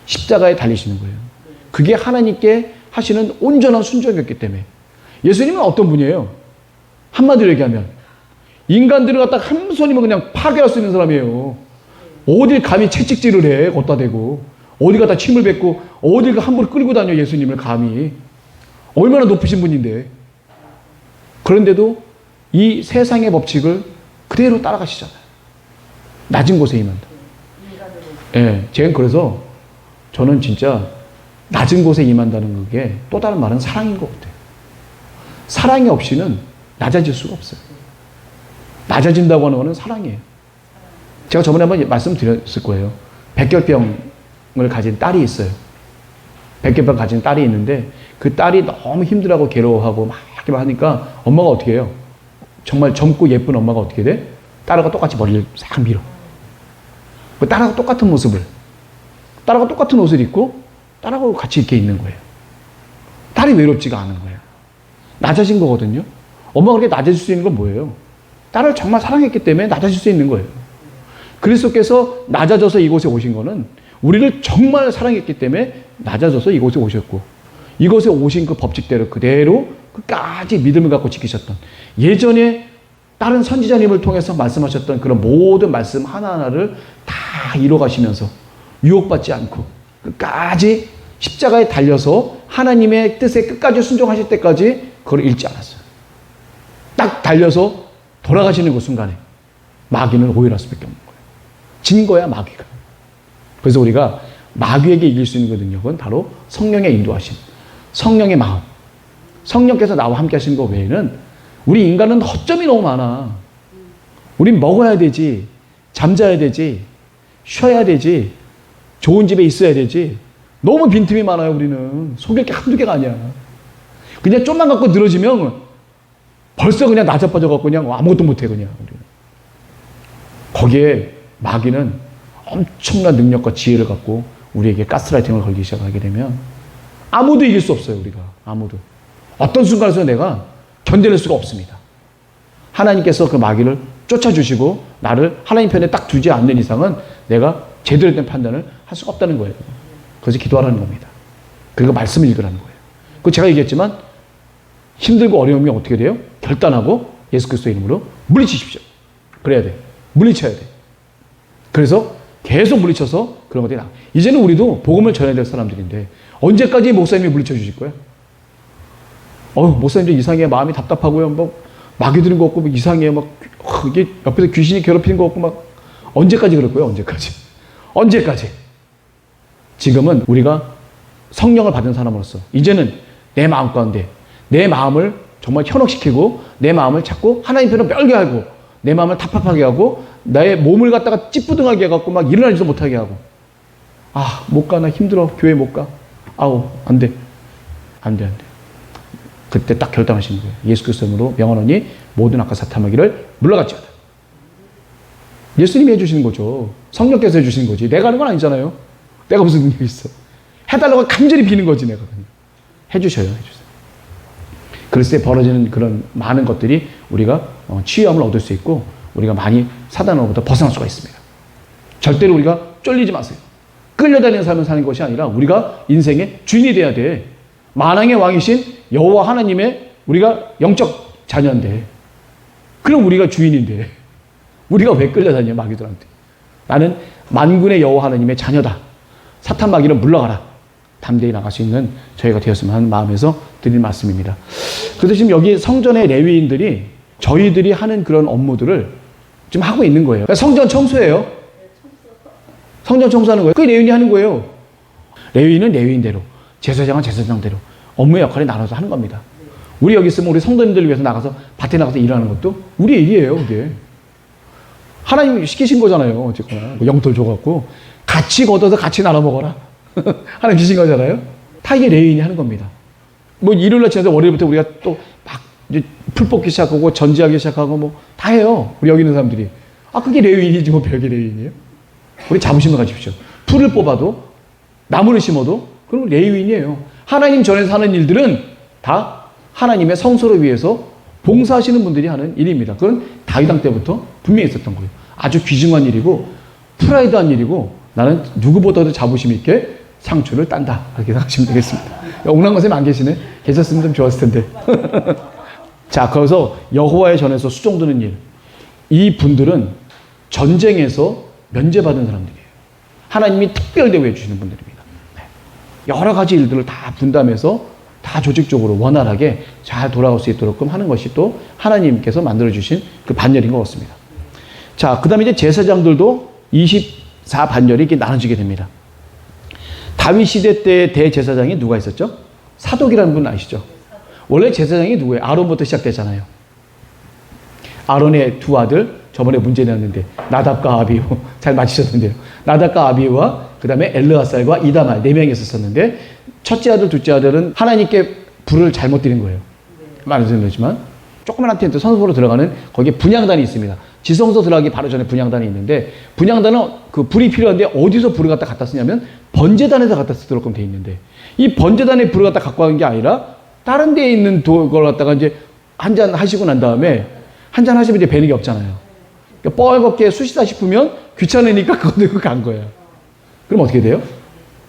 십자가에 달리시는 거예요. 그게 하나님께 하시는 온전한 순종이었기 때문에. 예수님은 어떤 분이에요? 한마디로 얘기하면 인간들을 갖다가 한 손이면 그냥 파괴할 수 있는 사람이에요. 어딜 감히 채찍질을 해, 걷다 대고. 어디 가다 침을 뱉고, 어딜 함부로 끌고 다녀, 예수님을 감히. 얼마나 높으신 분인데. 그런데도 이 세상의 법칙을 그대로 따라가시잖아요. 낮은 곳에 임한다. 예, 제가 그래서 저는 진짜 낮은 곳에 임한다는 그게 또 다른 말은 사랑인 것 같아요. 사랑이 없이는 낮아질 수가 없어요. 낮아진다고 하는 것은 사랑이에요. 제가 저번에 한번 말씀드렸을 거예요. 백혈병을 가진 딸이 있어요. 백혈병 가진 딸이 있는데 그 딸이 너무 힘들어하고 괴로워하고 막 이렇게 하니까 엄마가 어떻게 해요? 정말 젊고 예쁜 엄마가 어떻게 돼? 딸하고 똑같이 머리를 싹 밀어. 그 딸하고 똑같은 모습을, 딸하고 똑같은 옷을 입고 딸하고 같이 이렇게 있는 거예요. 딸이 외롭지가 않은 거예요. 낮아진 거거든요. 엄마가 그렇게 낮아질 수 있는 건 뭐예요? 딸을 정말 사랑했기 때문에 낮아질 수 있는 거예요. 그리스도께서 낮아져서 이곳에 오신 거는 우리를 정말 사랑했기 때문에 낮아져서 이곳에 오셨고, 이곳에 오신 그 법칙대로 그대로 끝까지 믿음을 갖고 지키셨던, 예전에 다른 선지자님을 통해서 말씀하셨던 그런 모든 말씀 하나하나를 다 이뤄가시면서 유혹받지 않고 끝까지 십자가에 달려서 하나님의 뜻에 끝까지 순종하실 때까지 그걸 잃지 않았어요. 딱 달려서 돌아가시는 그 순간에 마귀는 오해할 수밖에 없는 거예요. 진 거야, 마귀가. 그래서 우리가 마귀에게 이길 수 있는 그 능력은 바로 성령의 인도하심, 성령의 마음. 성령께서 나와 함께 하시는 것 외에는 우리 인간은 허점이 너무 많아. 우린 먹어야 되지, 잠자야 되지, 쉬어야 되지, 좋은 집에 있어야 되지. 너무 빈틈이 많아요, 우리는. 속일 게 한두 개가 아니야. 그냥 좀만 갖고 늘어지면 벌써 그냥 낮아빠져갖고 그냥 아무것도 못해, 그냥. 거기에 마귀는 엄청난 능력과 지혜를 갖고 우리에게 가스라이팅을 걸기 시작하게 되면 아무도 이길 수 없어요, 우리가. 아무도. 어떤 순간에서 내가 견뎌낼 수가 없습니다. 하나님께서 그 마귀를 쫓아주시고 나를 하나님 편에 딱 두지 않는 이상은 내가 제대로 된 판단을 할 수가 없다는 거예요. 그래서 기도하라는 겁니다. 그리고 말씀을 읽으라는 거예요. 그 제가 얘기했지만 힘들고 어려움이 어떻게 돼요? 결단하고 예수 그리스도 이름으로 물리치십시오. 그래야 돼. 물리쳐야 돼. 그래서 계속 물리쳐서 그런 것들이 나. 이제는 우리도 복음을 전해야 될 사람들인데 언제까지 목사님이 물리쳐 주실 거야? 목사님들 이상해. 마음이 답답하고요. 뭐 마귀 드는 거 없고 뭐 이상해요. 막 이게 옆에서 귀신이 괴롭히는 거 없고 막 언제까지 그럴 거예요? 언제까지? 언제까지? 지금은 우리가 성령을 받은 사람으로서 이제는 내 마음 가운데 내 마음을 정말 현혹시키고 내 마음을 자꾸 하나님 편으로 멸게 하고 내 마음을 답답하게 하고 나의 몸을 갖다가 찌뿌둥하게 해갖고 막 일어나지도 못하게 하고 못 가. 나 힘들어. 교회 못 가. 안 돼. 안 돼. 그때 딱 결단하시는 거예요. 예수 그리스도로 명하노니 모든 악과 사탄마귀를 물러갈지어다. 예수님이 해주시는 거죠. 성령께서 해주시는 거지. 내가 하는 건 아니잖아요. 내가 무슨 능력이 있어. 해달라고 간절히 비는 거지, 내가. 그냥. 해주셔요. 그랬을 때 벌어지는 그런 많은 것들이 우리가 치유함을 얻을 수 있고 우리가 많이 사단으로부터 벗어날 수가 있습니다. 절대로 우리가 쫄리지 마세요. 끌려다니는 삶을 사는 것이 아니라 우리가 인생의 주인이 돼야 돼. 만왕의 왕이신 여호와 하나님의 우리가 영적 자녀인데 그럼 우리가 주인인데 우리가 왜 끌려다녀 마귀들한테. 나는 만군의 여호와 하나님의 자녀다. 사탄 마귀는 물러가라. 담대히 나갈 수 있는 저희가 되었으면 하는 마음에서 드린 말씀입니다. 그래서 지금 여기 성전의 레위인들이 저희들이 하는 그런 업무들을 지금 하고 있는 거예요. 그러니까 성전 청소예요. 성전 청소하는 거예요. 그게 레위인이 하는 거예요. 레위인은 레위인대로, 제사장은 제사장대로 업무의 역할을 나눠서 하는 겁니다. 우리 여기 있으면 우리 성도님들을 위해서 나가서 밭에 나가서 일하는 것도 우리의 일이에요. 그게. 하나님이 시키신 거잖아요. 어쨌거나. 뭐 영토를 줘갖고 같이 걷어서 같이 나눠 먹어라. 하나님 주신 거잖아요. 다 이게 레위인이 하는 겁니다. 뭐 일요일날 지나서 월요일부터 우리가 또 막 이제 풀 뽑기 시작하고 전지하기 시작하고 뭐 다 해요. 우리 여기 있는 사람들이. 그게 레위인이지 뭐 별게 레위인이에요. 우리 자부심을 가지십시오. 풀을 뽑아도 나무를 심어도 그건 레위인이에요. 하나님 전에서 하는 일들은 다 하나님의 성소를 위해서 봉사하시는 분들이 하는 일입니다. 그건 다윗 왕 때부터 분명히 있었던 거예요. 아주 귀중한 일이고 프라이드한 일이고 나는 누구보다도 자부심 있게 상추를 딴다. 그렇게 생각하시면 되겠습니다. 옥랑건 선생님 안 계시네? 계셨으면 좀 좋았을 텐데. 자, 그래서 여호와의 전에서 수종드는 일. 이 분들은 전쟁에서 면제받은 사람들이에요. 하나님이 특별 대우해 주시는 분들입니다. 네. 여러 가지 일들을 다 분담해서 다 조직적으로 원활하게 잘 돌아갈 수 있도록 하는 것이 또 하나님께서 만들어주신 그 반열인 것 같습니다. 자, 그 다음에 이제 제사장들도 24반열이 이렇게 나눠지게 됩니다. 다윗 시대 때 대제사장이 누가 있었죠? 사독이라는 분 아시죠? 원래 제사장이 누구예요? 아론부터 시작됐잖아요. 아론의 두 아들, 저번에 문제 냈는데 나답과 아비후 잘 맞히셨는데요. 나답과 아비후와 그 다음에 엘르아살과 이다말 4명이 있었었는데 첫째 아들, 둘째 아들은 하나님께 불을 잘못 드린 거예요. 말씀드렸지만 조그만한 텐트 선으로 들어가는 거기에 분향단이 있습니다. 지성소 들어가기 바로 전에 분향단이 있는데 분향단은 그 불이 필요한데 어디서 불을 갖다 쓰냐면 번제단에서 갖다 쓰도록 돼 있는데 이 번제단에 불을 갖다 갖고 가는 게 아니라 다른 데에 있는 걸 갖다가 이제 한 잔 하시고 난 다음에 한 잔 하시면 이제 배는 게 없잖아요. 그러니까 뻘겋게 쑤시다 싶으면 귀찮으니까 그거 들고 간 거예요. 그럼 어떻게 돼요?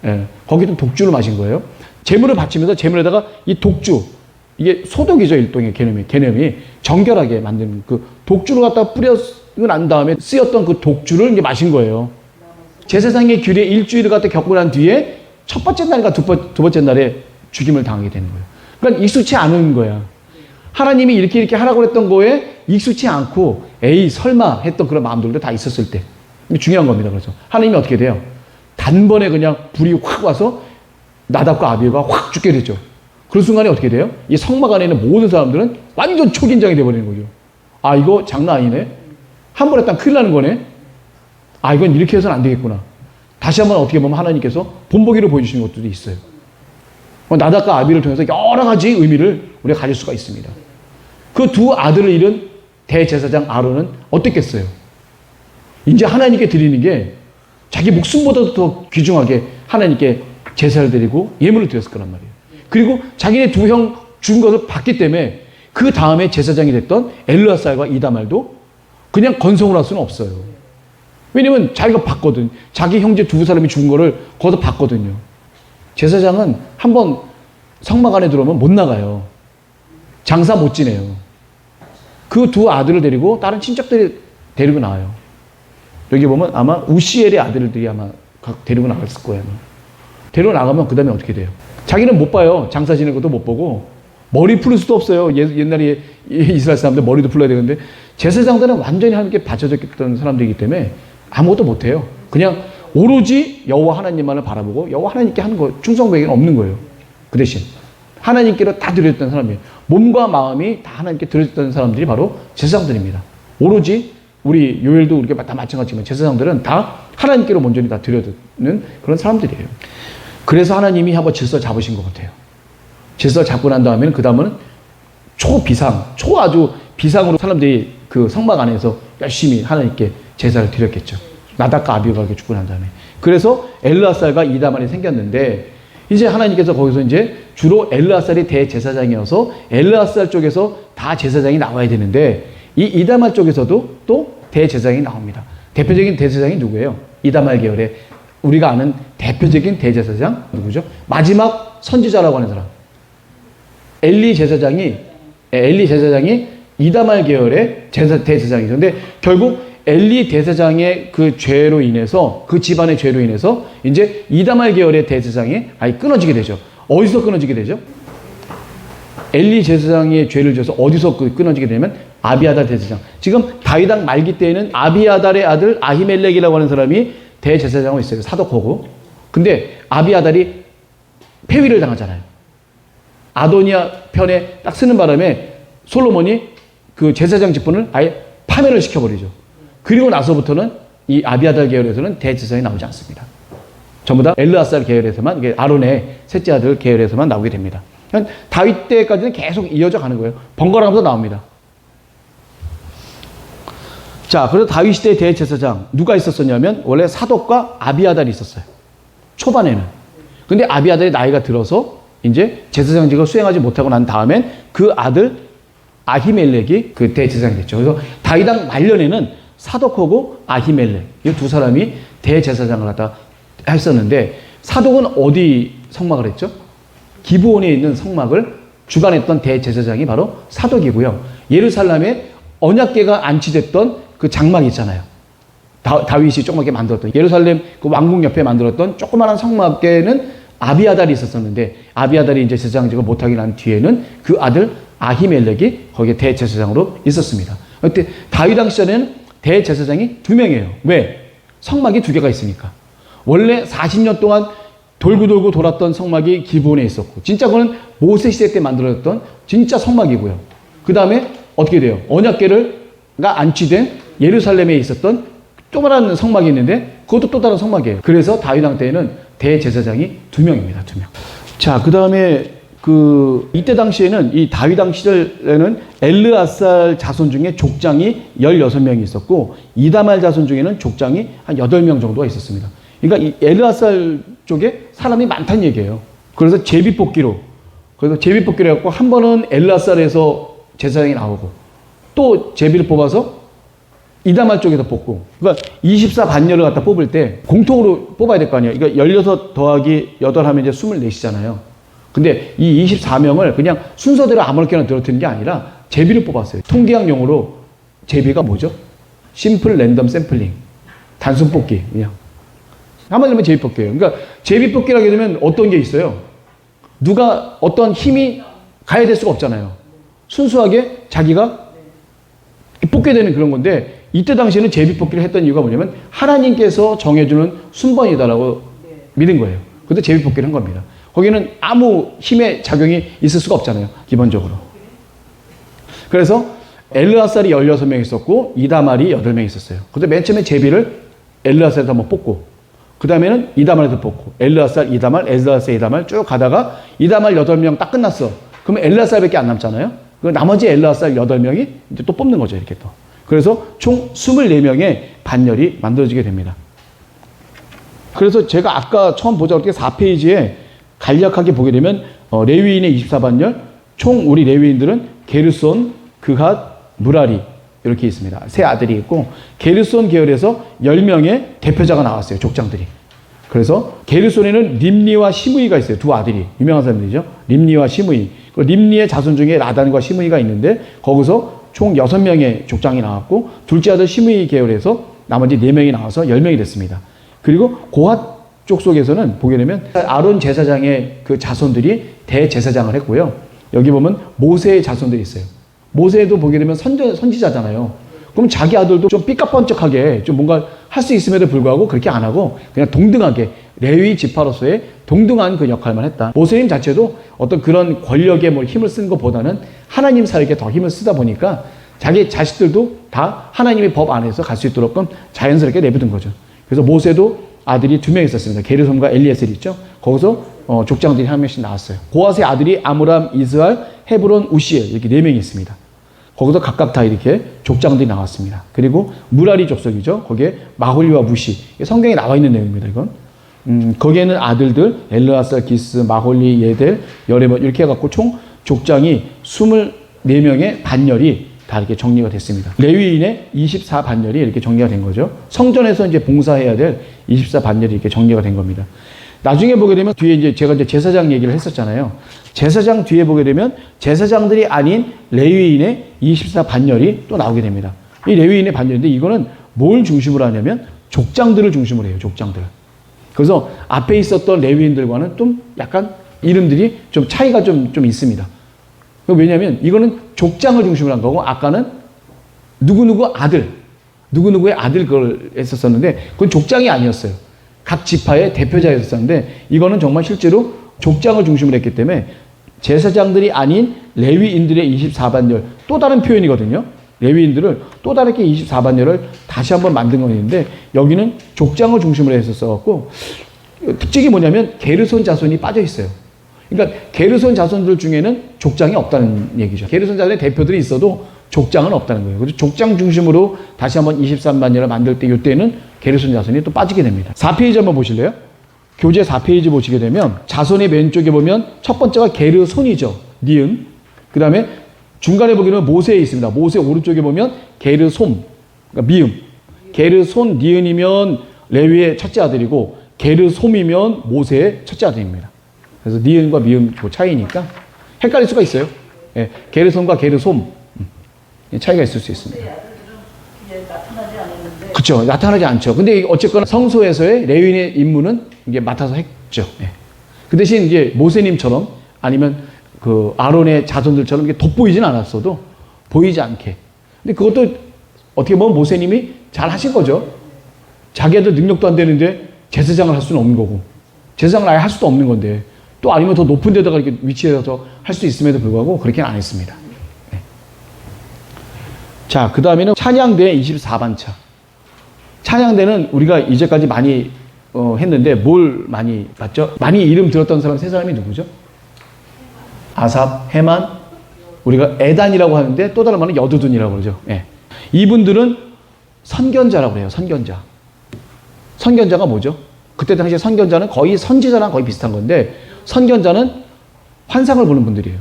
예, 거기도 독주를 마신 거예요. 제물을 바치면서 제물에다가 이 독주, 이게 소독이죠, 일종의 개념이 정결하게 만드는 그 독주를 갖다가 뿌리고 난 다음에 쓰였던 그 독주를 이제 마신 거예요. 제사장의 규례 일주일을 갖다 겪고 난 뒤에 첫 번째 날과 두 번째 날에 죽임을 당하게 되는 거예요. 그러니까 익숙치 않은 거야. 하나님이 이렇게 하라고 했던 거에 익숙치 않고 에이 설마 했던 그런 마음들도 다 있었을 때 중요한 겁니다. 그래서 하나님이 어떻게 돼요? 단번에 그냥 불이 확 와서 나답과 아비후가 확 죽게 되죠. 그런 순간에 어떻게 돼요? 이 성막 안에 있는 모든 사람들은 완전 초긴장이 돼버리는 거죠. 아, 이거 장난 아니네. 한 번 했다면 큰일 나는 거네. 아, 이건 이렇게 해서는 안 되겠구나. 다시 한번 어떻게 보면 하나님께서 본보기로 보여주시는 것들이 있어요. 나답과 아비를 통해서 여러 가지 의미를 우리가 가질 수가 있습니다. 그 두 아들을 잃은 대제사장 아론은 어땠겠어요? 이제 하나님께 드리는 게 자기 목숨보다도 더 귀중하게 하나님께 제사를 드리고 예물을 드렸을 거란 말이에요. 그리고 자기네 두 형 준 것을 받기 때문에 그 다음에 제사장이 됐던 엘르아살과 이다말도 그냥 건성을 할 수는 없어요. 왜냐면 자기가 봤거든. 자기 형제 두 사람이 준 거를 거기서 봤거든요. 제사장은 한번 성막 안에 들어오면 못 나가요. 장사 못 지내요. 그 두 아들을 데리고 다른 친척들이 데리고 나와요. 여기 보면 아마 우시엘의 아들들이 아마 데리고 나갔을 거예요. 데리고 나가면 그 다음에 어떻게 돼요? 자기는 못 봐요. 장사 지내는 것도 못 보고 머리 풀 수도 없어요. 옛날에 이스라엘 사람들 머리도 풀어야 되는데 제사장들은 완전히 하나님께 바쳐졌던 사람들이기 때문에 아무것도 못해요. 그냥 오로지 여호와 하나님만을 바라보고 여호와 하나님께 하는 거 충성배기는 없는 거예요. 그 대신 하나님께로 다 드려졌던 사람이에요. 몸과 마음이 다 하나님께 드려졌던 사람들이 바로 제사장들입니다. 오로지 우리 요엘도 우리가 다 마찬가지지만 제사장들은 다 하나님께로 온전히 다 드려드는 그런 사람들이에요. 그래서 하나님이 한번 질서 잡으신 것 같아요. 질서 잡고 난 다음에는 그 다음은 아주 비상으로 사람들이 그 성막 안에서 열심히 하나님께 제사를 드렸겠죠. 나답과 아비후가 이렇게 죽고 난 다음에. 그래서 엘르아살과 이다말이 생겼는데 이제 하나님께서 거기서 이제 주로 엘르아살이 대제사장이어서 엘르아살 쪽에서 다 제사장이 나와야 되는데 이 이다말 쪽에서도 또 대제사장이 나옵니다. 대표적인 대제사장이 누구예요? 이다말 계열의 우리가 아는 대표적인 대제사장 누구죠? 마지막 선지자라고 하는 사람. 엘리 제사장이 이다말 계열의 대제사장이죠. 근데 결국 엘리 대제사장의 그 죄로 인해서 그 집안의 죄로 인해서 이제 이다말 계열의 대제사장이 아예 끊어지게 되죠. 어디서 끊어지게 되죠? 엘리 제사장의 죄를 져서 어디서 끊어지게 되냐면 아비아달 대제사장. 지금 다윗 왕 말기 때에는 아비아달의 아들 아히멜렉이라고 하는 사람이 대제사장으로 있어요. 사독하고. 근데 아비아달이 폐위를 당하잖아요. 아도니아 편에 딱 쓰는 바람에 솔로몬이 그 제사장 직분을 아예 파멸을 시켜버리죠. 그리고 나서부터는 이 아비아달 계열에서는 대제사장이 나오지 않습니다. 전부 다 엘르아살 계열에서만, 아론의 셋째 아들 계열에서만 나오게 됩니다. 다윗 때까지는 계속 이어져 가는 거예요. 번갈아 가면서 나옵니다. 자, 그래서 다윗 시대의 대제사장 누가 있었었냐면 원래 사독과 아비아달이 있었어요. 초반에는. 근데 아비아달이 나이가 들어서 이제 제사장직을 수행하지 못하고 난 다음엔 그 아들 아히멜렉이 그 대제사장이 됐죠. 그래서 다윗 왕 말년에는 사독하고 아히멜렉 이 두 사람이 대제사장을 갖다 했었는데 사독은 어디 성막을 했죠? 기브온에 있는 성막을 주관했던 대제사장이 바로 사독이고요. 예루살렘에 언약궤가 안치됐던 그 장막이 있잖아요. 다윗이 조그맣게 만들었던 예루살렘 그 왕궁 옆에 만들었던 조그마한 성막에는 아비아달이 있었었는데 아비아달이 이제 제사장직을 못하게 난 뒤에는 그 아들 아히멜렉이 거기에 대제사장으로 있었습니다. 그때 다윗 당시 전에는 대제사장이 2명이에요. 왜? 성막이 2개가 있으니까. 원래 40년 동안 돌고 돌았던 성막이 기브온에 있었고 진짜 그거는 모세 시대 때 만들어졌던 진짜 성막이고요. 그 다음에 어떻게 돼요? 언약궤가 안치된 예루살렘에 있었던 조그마한 성막이 있는데 그것도 또 다른 성막이에요. 그래서 다윗 왕 때에는 대제사장이 2명입니다. 2명. 자, 그 다음에 이때 당시에는 이 다윗 왕 시절에는 엘르아살 자손 중에 족장이 16명이 있었고 이다말 자손 중에는 족장이 한 8명 정도가 있었습니다. 그러니까 이 엘르아살 쪽에 사람이 많다는 얘기예요. 그래서 제비뽑기로 해갖고 한 번은 엘르아살에서 제사장이 나오고 또 제비를 뽑아서 이다말 쪽에서 뽑고 그러니까 24반열을 갖다 뽑을 때 공통으로 뽑아야 될 거 아니에요. 그러니까 16 더하기 8 하면 이제 24이잖아요. 근데 이 24명을 그냥 순서대로 아무렇게나 들어뜨린 게 아니라 제비를 뽑았어요. 통계학 용어로 제비가 뭐죠? 심플 랜덤 샘플링. 단순 뽑기. 그냥. 한마디로 하면 제비 뽑기예요. 그러니까 제비 뽑기라게 되면 어떤 게 있어요? 누가 어떤 힘이 가야 될 수가 없잖아요. 순수하게 자기가 뽑게 되는 그런 건데 이때 당시에는 제비 뽑기를 했던 이유가 뭐냐면 하나님께서 정해주는 순번이다라고 믿은 거예요. 그래서 제비 뽑기를 한 겁니다. 거기는 아무 힘의 작용이 있을 수가 없잖아요. 기본적으로. 그래서 엘르아살이 16명 있었고 이다말이 8명 있었어요. 근데 맨 처음에 제비를 엘르아살에서 한번 뽑고 그 다음에는 이다말에서 뽑고 엘르아살, 이다말, 엘르아살, 이다말 쭉 가다가 이다말 8명 딱 끝났어. 그러면 엘르아살밖에 안 남잖아요. 그 나머지 엘르아살 8명이 이제 또 뽑는 거죠. 이렇게 또. 그래서 총 24명의 반열이 만들어지게 됩니다. 그래서 제가 아까 처음 보자 그때 4페이지에 간략하게 보게 되면 레위인의 24반열, 총 우리 레위인들은 게르손, 그핫, 무라리 이렇게 있습니다. 세 아들이 있고 게르손 계열에서 10명의 대표자가 나왔어요. 족장들이. 그래서 게르손에는 림니와 시므이가 있어요. 2 아들이. 유명한 사람들이죠. 림니와 시므이. 림니의 자손 중에 라단과 시므이가 있는데 거기서 총 6명의 족장이 나왔고 둘째 아들 시므이 계열에서 나머지 4명이 나와서 10명이 됐습니다. 그리고 고핫 쪽 속에서는 보게 되면 아론 제사장의 그 자손들이 대제사장을 했고요. 여기 보면 모세의 자손들이 있어요. 모세도 보게 되면 선지자잖아요. 그럼 자기 아들도 좀 삐까뻔쩍하게 좀 뭔가 할 수 있음에도 불구하고 그렇게 안 하고 그냥 동등하게 레위 지파로서의 동등한 그 역할만 했다. 모세님 자체도 어떤 그런 권력에 뭐 힘을 쓰는 것보다는 하나님 사역에 더 힘을 쓰다 보니까 자기 자식들도 다 하나님의 법 안에서 갈 수 있도록 자연스럽게 내비둔 거죠. 그래서 모세도 아들이 2명 있었습니다. 게르솜과 엘리에셀이 있죠. 거기서 족장들이 한 명씩 나왔어요. 고핫의 아들이 아므람, 이스할, 헤브론, 우시엘 이렇게 4명이 있습니다. 거기서 각각 다 이렇게 족장들이 나왔습니다. 그리고 무라리 족속이죠. 거기에 마홀리와 무시. 성경에 나와 있는 내용입니다. 이건. 거기에는 아들들 엘르아살, 기스, 마홀리, 예델, 여레몬 이렇게 해갖고 총 족장이 24명의 반열이 다 이렇게 정리가 됐습니다. 레위인의 24반열이 이렇게 정리가 된 거죠. 성전에서 이제 봉사해야 될 24반열이 이렇게 정리가 된 겁니다. 나중에 보게 되면 뒤에 이제 제가 이제 제사장 얘기를 했었잖아요. 제사장 뒤에 보게 되면 제사장들이 아닌 레위인의 24반열이 또 나오게 됩니다. 이 레위인의 반열인데 이거는 뭘 중심으로 하냐면 족장들을 중심으로 해요. 족장들. 그래서 앞에 있었던 레위인들과는 좀 약간 이름들이 좀 차이가 좀 있습니다. 왜냐하면 이거는 족장을 중심으로 한 거고 아까는 누구누구의 아들 그걸 했었었는데 그건 족장이 아니었어요. 각 지파의 대표자였었는데 이거는 정말 실제로 족장을 중심으로 했기 때문에 제사장들이 아닌 레위인들의 24반열 또 다른 표현이거든요. 레위인들을 또 다르게 24반열을 다시 한번 만든 거였는데 여기는 족장을 중심으로 했었어갖고 특징이 뭐냐면 게르손 자손이 빠져 있어요. 그러니까 게르손 자손들 중에는 족장이 없다는 얘기죠. 게르손 자손의 대표들이 있어도 족장은 없다는 거예요. 그래서 족장 중심으로 다시 한번 23반열을 만들 때 이때는 게르손 자손이 또 빠지게 됩니다. 4페이지 한번 보실래요? 교재 4페이지 보시게 되면 자손의 맨쪽에 보면 첫 번째가 게르손이죠. 니은. 그 다음에 중간에 보기는 모세에 있습니다. 모세 오른쪽에 보면 게르솜, 그러니까 미음. 게르손 니은이면 레위의 첫째 아들이고 게르솜이면 모세의 첫째 아들입니다. 그래서 니은과 미음 그 차이니까 헷갈릴 수가 있어요. 예, 게르솜과 게르솜 차이가 있을 수 있습니다. 아들들은 나타나지 않았는데 그렇죠. 나타나지 않죠. 근데 어쨌거나 성소에서의 레위인의 임무는 이게 맡아서 했죠. 예. 그 대신 이제 모세님처럼 아니면 그 아론의 자손들처럼 이게 돋보이진 않았어도 보이지 않게. 근데 그것도 어떻게 보면 모세님이 잘 하신 거죠. 자기한테 능력도 안 되는데 제사장을 할 수는 없는 거고, 제사장을 아예 할 수도 없는 건데, 또 아니면 더 높은 데다가 이렇게 위치해서 할 수 있음에도 불구하고 그렇게는 안 했습니다. 네. 자, 그 다음에는 찬양대 24반차. 찬양대는 우리가 이제까지 많이 했는데 뭘 많이 봤죠? 많이 이름 들었던 사람 세 사람이 누구죠? 아삽, 헤만, 우리가 에단이라고 하는데 또 다른 말은 여두둔이라고 그러죠. 예. 이분들은 선견자라고 해요. 선견자. 선견자가 뭐죠? 그때 당시에 선견자는 거의 선지자랑 거의 비슷한 건데, 선견자는 환상을 보는 분들이에요.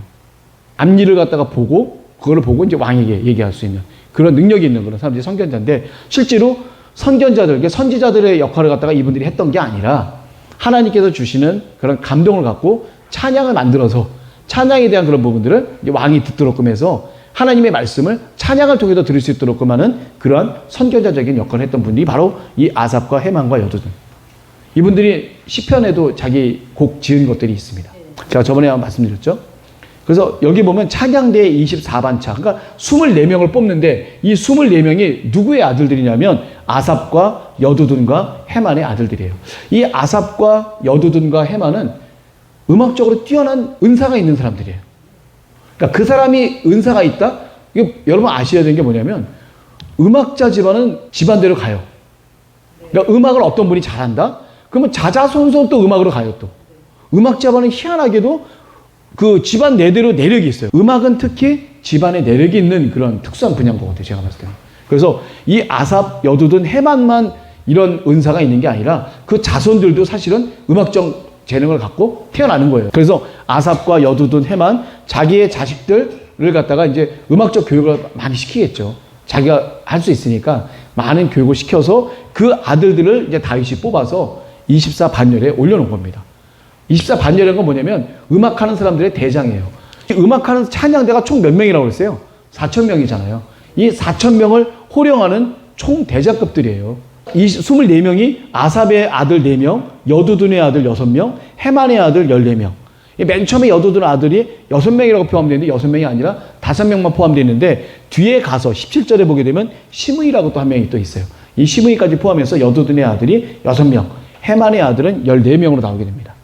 앞일을 갖다가 보고 그거를 보고 이제 왕에게 얘기할 수 있는 그런 능력이 있는 그런 사람들이 선견자인데, 실제로 선견자들, 선지자들의 역할을 갖다가 이분들이 했던 게 아니라 하나님께서 주시는 그런 감동을 갖고 찬양을 만들어서 찬양에 대한 그런 부분들을 왕이 듣도록끔 해서 하나님의 말씀을 찬양을 통해서 들을 수 있도록끔 하는 그러한 선견자적인 역할을 했던 분들이 바로 이 아삽과 헤만과 여두둔. 이분들이 시편에도 자기 곡 지은 것들이 있습니다. 제가 저번에 한번 말씀드렸죠. 그래서 여기 보면 찬양대 24반차, 그러니까 24명을 뽑는데 이 24명이 누구의 아들들이냐면 아삽과 여두둔과 헤만의 아들들이에요. 이 아삽과 여두둔과 헤만은 음악적으로 뛰어난 은사가 있는 사람들이에요. 그러니까 그 사람이 은사가 있다? 이거 여러분 아셔야 되는 게 뭐냐면, 음악자 집안은 집안대로 가요. 그러니까 음악을 어떤 분이 잘한다? 그러면 자자손손 또 음악으로 가요. 또 음악 집안은 희한하게도 그 집안 내대로 내력이 있어요. 음악은 특히 집안에 내력이 있는 그런 특수한 분야인 것 같아요, 제가 봤을 때는. 그래서 이 아삽, 여두둔, 헤만만 이런 은사가 있는 게 아니라 그 자손들도 사실은 음악적 재능을 갖고 태어나는 거예요. 그래서 아삽과 여두둔, 헤만, 자기의 자식들을 갖다가 이제 음악적 교육을 많이 시키겠죠. 자기가 할 수 있으니까 많은 교육을 시켜서 그 아들들을 이제 다윗이 뽑아서 24반열에 올려놓은 겁니다. 24반열이라는 건 뭐냐면 음악하는 사람들의 대장이에요. 음악하는 찬양대가 총 몇 명이라고 그랬어요? 4,000명이잖아요. 이 4,000명을 호령하는 총 대장급들이에요. 이 24명이 아삽의 아들 4명, 여두둔의 아들 6명, 헤만의 아들 14명. 맨 처음에 여두둔 아들이 6명이라고 포함되어 있는데 6명이 아니라 5명만 포함되어 있는데, 뒤에 가서 17절에 보게 되면 시므이라고 또 한 명이 또 있어요. 이 시므이까지 포함해서 여두둔의 아들이 6명, 헤만의 아들은 14명으로 나오게 됩니다.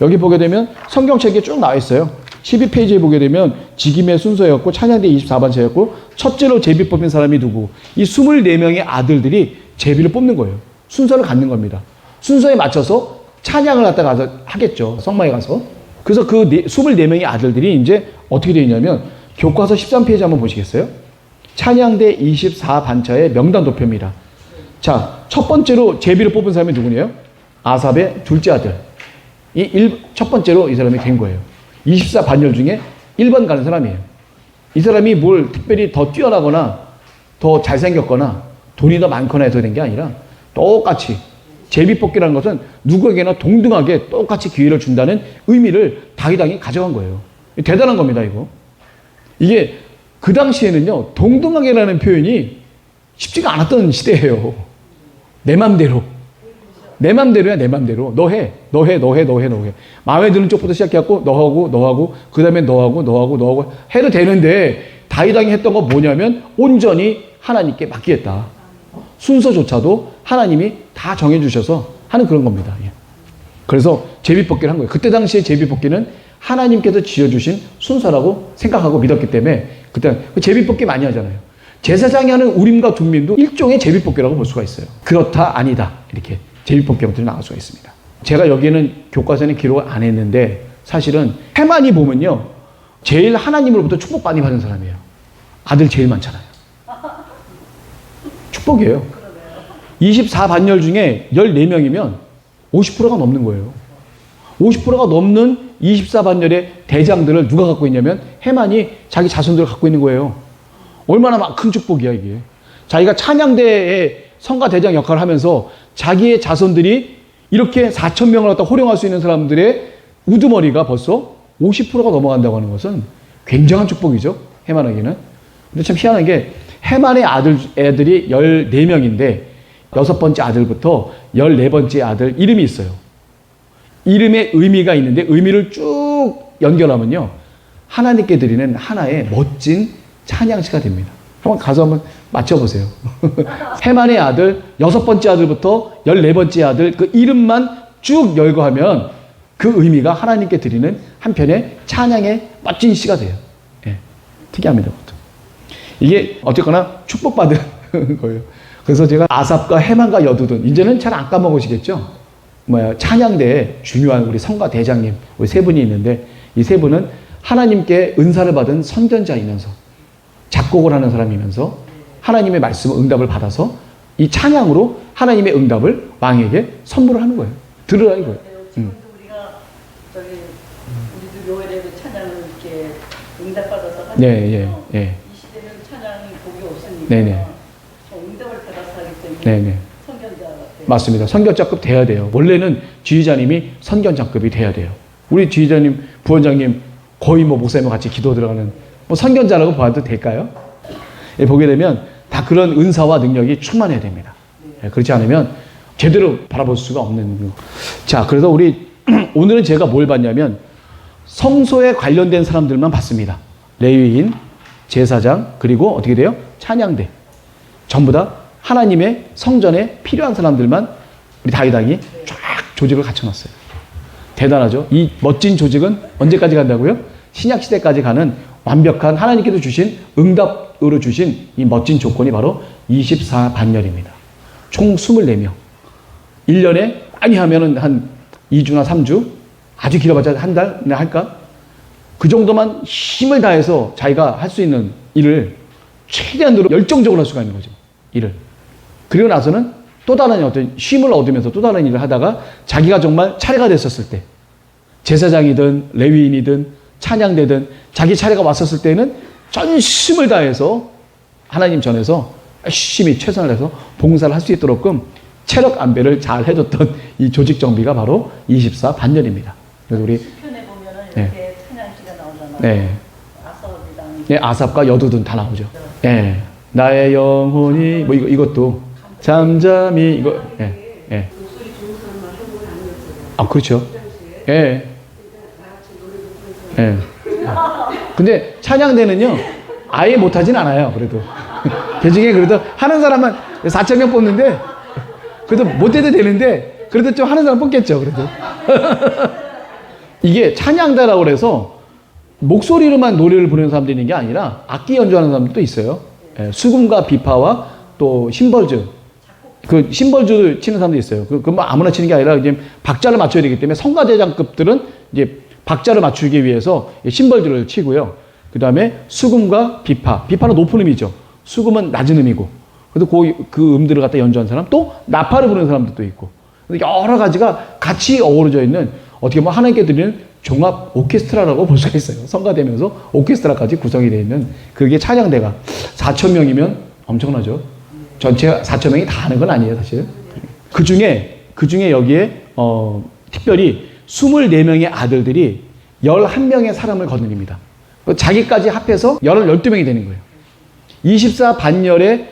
여기 보게 되면 성경책에 쭉 나와 있어요. 12페이지에 보게 되면 직임의 순서였고 찬양대 24반차였고 첫째로 제비 뽑힌 사람이 누구? 이 24명의 아들들이 제비를 뽑는 거예요. 순서를 갖는 겁니다. 순서에 맞춰서 찬양을 갖다가 하겠죠. 성막에 가서. 그래서 그 24명의 아들들이 이제 어떻게 되어 있냐면, 교과서 13페이지 한번 보시겠어요? 찬양대 24반차의 명단 도표입니다. 자, 첫 번째로 제비를 뽑은 사람이 누구냐? 아삽의 둘째 아들. 첫 번째로 이 사람이 된 거예요. 24반열 중에 1번 가는 사람이에요. 이 사람이 뭘 특별히 더 뛰어나거나 더 잘생겼거나 돈이 더 많거나 해서 된 게 아니라 똑같이 제비 뽑기라는 것은 누구에게나 동등하게 똑같이 기회를 준다는 의미를 다윗왕이 가져간 거예요. 대단한 겁니다, 이거. 이게 그 당시에는요, 동등하게라는 표현이 쉽지가 않았던 시대예요. 내 맘대로. 내 맘대로야, 내 맘대로. 너 해. 마음에 드는 쪽부터 시작해갖고, 너하고, 그 다음에 너하고 해도 되는데, 다윗왕이 했던 건 뭐냐면, 온전히 하나님께 맡기겠다. 순서조차도 하나님이 다 정해주셔서 하는 그런 겁니다. 그래서 제비뽑기를 한 거예요. 그때 당시에 제비뽑기는 하나님께서 지어주신 순서라고 생각하고 믿었기 때문에, 그때 제비뽑기 많이 하잖아요. 제사장이 하는 우림과 둠밈도 일종의 제비뽑기라고 볼 수가 있어요. 그렇다, 아니다. 이렇게. 제비뽑기 형태로 나올 수가 있습니다. 제가 여기에는 교과서에는 기록을 안 했는데, 사실은 헤만이 보면요, 제일 하나님으로부터 축복 많이 받은 사람이에요. 아들 제일 많잖아요. 축복이에요. 24반열 중에 14명이면 50%가 넘는 거예요. 50%가 넘는 24반열의 대장들을 누가 갖고 있냐면 헤만이 자기 자손들을 갖고 있는 거예요. 얼마나 큰 축복이야, 이게. 자기가 찬양대의 성가 대장 역할을 하면서 자기의 자손들이 이렇게 4,000명을 갖다 호령할 수 있는 사람들의 우두머리가 벌써 50%가 넘어간다고 하는 것은 굉장한 축복이죠, 헤만에게는. 근데 참 희한한 게 해만의 애들이 14명인데 여섯 번째 아들부터 14번째 아들 이름이 있어요. 이름에 의미가 있는데 의미를 쭉 연결하면요. 하나님께 드리는 하나의 멋진 찬양시가 됩니다. 한번 가서 한번 맞춰보세요. 해만의 아들, 여섯 번째 아들부터 14번째 아들 그 이름만 쭉 열거하면 그 의미가 하나님께 드리는 한편의 찬양의 멋진 시가 돼요. 예, 특이합니다. 보통. 이게 어쨌거나 축복받은 거예요. 그래서 제가 아삽과 해만과 여두둔 이제는 잘 안 까먹으시겠죠? 찬양대에 중요한 우리 성가 대장님 우리 세 분이 있는데 이 세 분은 하나님께 은사를 받은 선견자이면서 작곡을 하는 사람이면서 하나님의 말씀 응답을 받아서 이 찬양으로 하나님의 응답을 왕에게 선물을 하는 거예요. 들으라 이거예요. 지금도 우리가 저기 우리도 요엘에도 찬양을 이렇게 응답받아서 하는 예. 이 시대는 찬양이 복이 없으니까 네네. 응답을 받아서 하기 때문에 네네. 선견자 같아요. 맞습니다. 선견자급 돼야 돼요. 원래는 지휘자님이 선견자급이 돼야 돼요. 우리 지휘자님, 부원장님 거의 목사님과 같이 기도 들어가는 선견자라고 봐도 될까요? 예, 보게 되면 다 그런 은사와 능력이 충만해야 됩니다. 예, 그렇지 않으면 제대로 바라볼 수가 없는. 자, 그래서 우리 오늘은 제가 뭘 봤냐면 성소에 관련된 사람들만 봤습니다. 레위인, 제사장, 그리고 어떻게 돼요? 찬양대. 전부 다 하나님의 성전에 필요한 사람들만 우리 다윗왕이 쫙 조직을 갖춰놨어요. 대단하죠? 이 멋진 조직은 언제까지 간다고요? 신약시대까지 가는 완벽한 하나님께서 주신 응답으로 주신 이 멋진 조건이 바로 24반열입니다. 총 24명. 1년에 많이 하면은 한 2주나 3주, 아주 길어봤자 한 달 할까? 그 정도만 힘을 다해서 자기가 할 수 있는 일을 최대한으로 열정적으로 할 수가 있는 거죠. 일을. 그리고 나서는 또 다른 어떤 쉼을 얻으면서 또 다른 일을 하다가 자기가 정말 차례가 됐었을 때 제사장이든 레위인이든 찬양대든 자기 차례가 왔었을 때는 전심을 다해서 하나님 전에서 열심히 최선을 다해서 봉사를 할 수 있도록끔 체력 안배를 잘 해줬던 이 조직 정비가 바로 24반열입니다. 그래서 우리 시편에 보면은 이렇게 찬양시가 나오잖아요. 네. 아삽이랑 네, 아삽과 여두둔 다 나오죠. 네. 나의 영혼이 뭐 이것도 잠잠히 이거 목소리 좋은 사람만 한국을 안 냈어요. 아 그렇죠. 예. 예. 근데 찬양대는요 아예 못하진 않아요. 그래도 그 중에 그래도 하는 사람만 4,000명 뽑는데 그래도 못해도 되는데 그래도 좀 하는 사람 뽑겠죠. 그래도 이게 찬양대라고 그래서 목소리로만 노래를 부르는 사람들이 있는 게 아니라 악기 연주하는 사람들도 있어요. 예, 수금과 비파와 또 심벌즈. 그 심벌즈 치는 사람도 있어요. 그 뭐 아무나 치는 게 아니라 이제 박자를 맞춰야 되기 때문에 성가대장급들은 이제 박자를 맞추기 위해서 심벌즈를 치고요. 그 다음에 수금과 비파. 비파는 높은 음이죠. 수금은 낮은 음이고. 그래도 그 음들을 갖다 연주하는 사람, 또 나팔을 부르는 사람들도 있고. 여러 가지가 같이 어우러져 있는 어떻게 보면 하나님께 드리는 종합 오케스트라라고 볼 수가 있어요. 성가되면서 오케스트라까지 구성이 되어 있는 그게 찬양대가 4,000명이면 엄청나죠. 전체 4,000명이 다 하는 건 아니에요, 사실. 그 중에 여기에 특별히 24명의 아들들이 11명의 사람을 거느립니다. 자기까지 합해서 12명이 되는 거예요. 24반열에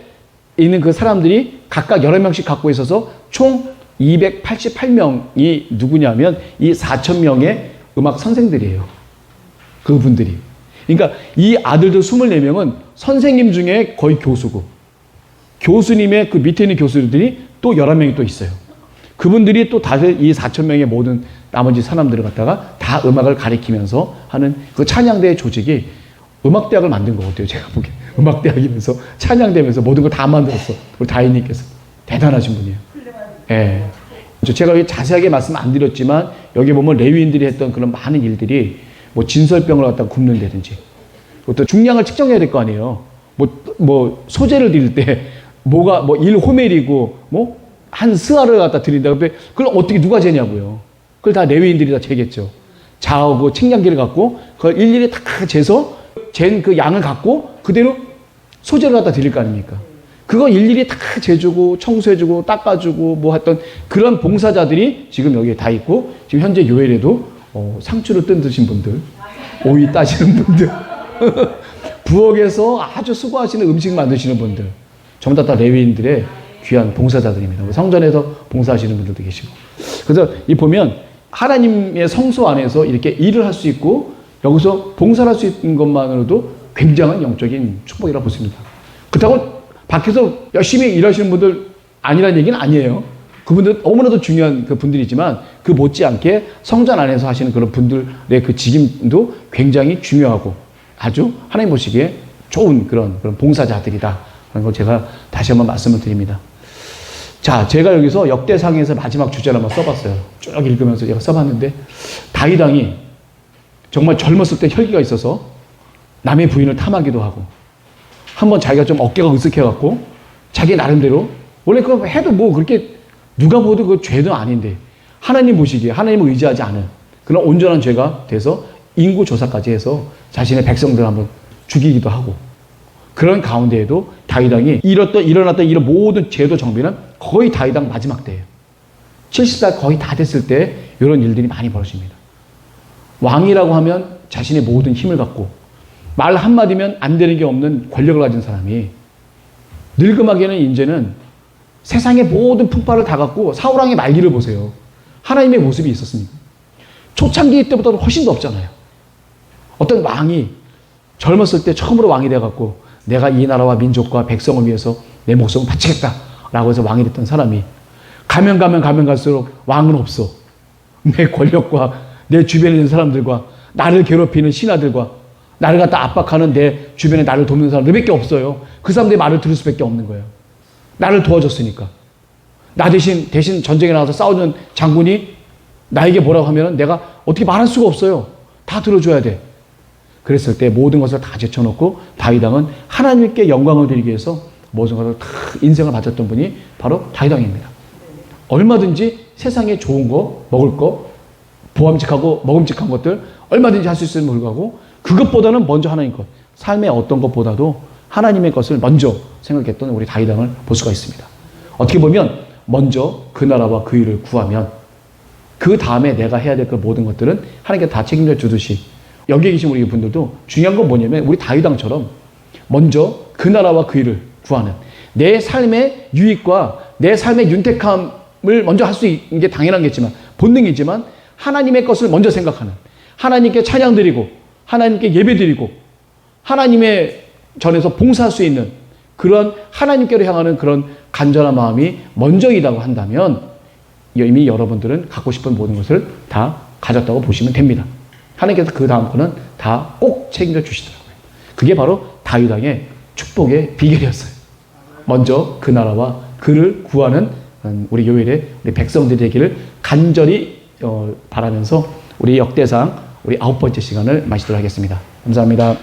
있는 그 사람들이 각각 11명씩 갖고 있어서 총 288명이 누구냐면 이 4,000명의 음악 선생들이에요. 그분들이. 그러니까 이 아들들 24명은 선생님 중에 거의 교수고 교수님의 그 밑에 있는 교수들이 또 11명이 또 있어요. 그분들이 또 다들 이 4,000명의 모든 나머지 사람들을 갖다가 다 음악을 가리키면서 하는 그 찬양대의 조직이 음악대학을 만든 것 같아요. 제가 보기에. 음악대학이면서 찬양대면서 모든 걸 다 만들었어. 우리 다인님께서. 대단하신 분이에요. 예. 제가 여기 자세하게 말씀 안 드렸지만 여기 보면 레위인들이 했던 그런 많은 일들이 뭐 진설병을 갖다 굽는다든지 또 중량을 측정해야 될 거 아니에요. 뭐 소재를 드릴 때 뭐가 뭐 1호멜이고 뭐 한 스아를 갖다 드린다. 그걸 어떻게 누가 재냐고요. 그걸 다 레위인들이 다 재겠죠. 자하고 측량기를 갖고 그걸 일일이 다 재서 잰 그 양을 갖고 그대로 소재를 갖다 드릴 거 아닙니까? 그거 일일이 다 재주고 청소해주고 닦아주고 뭐 했던 그런 봉사자들이 지금 여기에 다 있고 지금 현재 요엘에도 상추를 뜬 드신 분들, 오이 따시는 분들, 부엌에서 아주 수고하시는 음식 만드시는 분들, 전부 다 레위인들의 귀한 봉사자들입니다. 성전에서 봉사하시는 분들도 계시고. 그래서 이 보면 하나님의 성소 안에서 이렇게 일을 할 수 있고 여기서 봉사를 할 수 있는 것만으로도 굉장한 영적인 축복이라고 볼 수 있습니다. 그렇다고 밖에서 열심히 일하시는 분들 아니라는 얘기는 아니에요. 그분들 너무나도 중요한 그 분들이지만 그 못지않게 성전 안에서 하시는 그런 분들의 그 직임도 굉장히 중요하고 아주 하나님 보시기에 좋은 그런 봉사자들이다. 라는 걸 제가 다시 한번 말씀을 드립니다. 자, 제가 여기서 역대상에서 마지막 주제를 한번 써봤어요. 쭉 읽으면서 제가 써봤는데 다윗 왕이 정말 젊었을 때 혈기가 있어서 남의 부인을 탐하기도 하고 한번 자기가 좀 어깨가 으쓱해갖고 자기 나름대로 원래 그거 해도 뭐 그렇게 누가 보도 그 죄도 아닌데 하나님 보시기에 하나님을 의지하지 않은 그런 온전한 죄가 돼서 인구조사까지 해서 자신의 백성들을 한번 죽이기도 하고 그런 가운데에도 다윗 왕이 일어났던 이런 모든 제도 정비는 거의 다윗 왕 마지막 때예요. 70살 거의 다 됐을 때 이런 일들이 많이 벌어집니다. 왕이라고 하면 자신의 모든 힘을 갖고 말 한마디면 안 되는 게 없는 권력을 가진 사람이 늙음하게는 이제는 세상의 모든 풍파를 다 갖고 사울왕의 말기를 보세요. 하나님의 모습이 있었습니다. 초창기 때보다도 훨씬 더 없잖아요. 어떤 왕이 젊었을 때 처음으로 왕이 돼갖고 내가 이 나라와 민족과 백성을 위해서 내 목숨을 바치겠다라고 해서 왕이 됐던 사람이 가면 갈수록 왕은 없어. 내 권력과 내 주변에 있는 사람들과 나를 괴롭히는 신하들과 나를 갖다 압박하는 내 주변에 나를 돕는 사람들밖에 없어요. 그 사람들의 말을 들을 수밖에 없는 거예요. 나를 도와줬으니까. 나 대신 전쟁에 나가서 싸우는 장군이 나에게 뭐라고 하면 내가 어떻게 말할 수가 없어요. 다 들어줘야 돼. 그랬을 때 모든 것을 다 제쳐놓고 다윗 왕은 하나님께 영광을 드리기 위해서 모든 것을 다 인생을 바쳤던 분이 바로 다윗 왕입니다. 얼마든지 세상에 좋은 거, 먹을 거, 보암직하고 먹음직한 것들 얼마든지 할 수 있음을 불구하고 그것보다는 먼저 하나님 것, 삶의 어떤 것보다도 하나님의 것을 먼저 생각했던 우리 다윗 왕을 볼 수가 있습니다. 어떻게 보면 먼저 그 나라와 그 일을 구하면 그 다음에 내가 해야 될 그 모든 것들은 하나님께 다 책임져 주듯이 여기에 계신 우리 분들도 중요한 건 뭐냐면 우리 다윗 왕처럼 먼저 그 나라와 그 일을 구하는 내 삶의 유익과 내 삶의 윤택함을 먼저 할 수 있는 게 당연하겠지만 본능이지만 하나님의 것을 먼저 생각하는 하나님께 찬양 드리고 하나님께 예배 드리고 하나님의 전에서 봉사할 수 있는 그런 하나님께로 향하는 그런 간절한 마음이 먼저이라고 한다면 이미 여러분들은 갖고 싶은 모든 것을 다 가졌다고 보시면 됩니다. 하나님께서 그 다음 거는 다 꼭 책임져 주시더라고요. 그게 바로 다윗 왕의 축복의 비결이었어요. 먼저 그 나라와 그를 구하는 우리 요일의 우리 백성들이 되기를 간절히 바라면서 우리 역대상 우리 9번째 시간을 마치도록 하겠습니다. 감사합니다.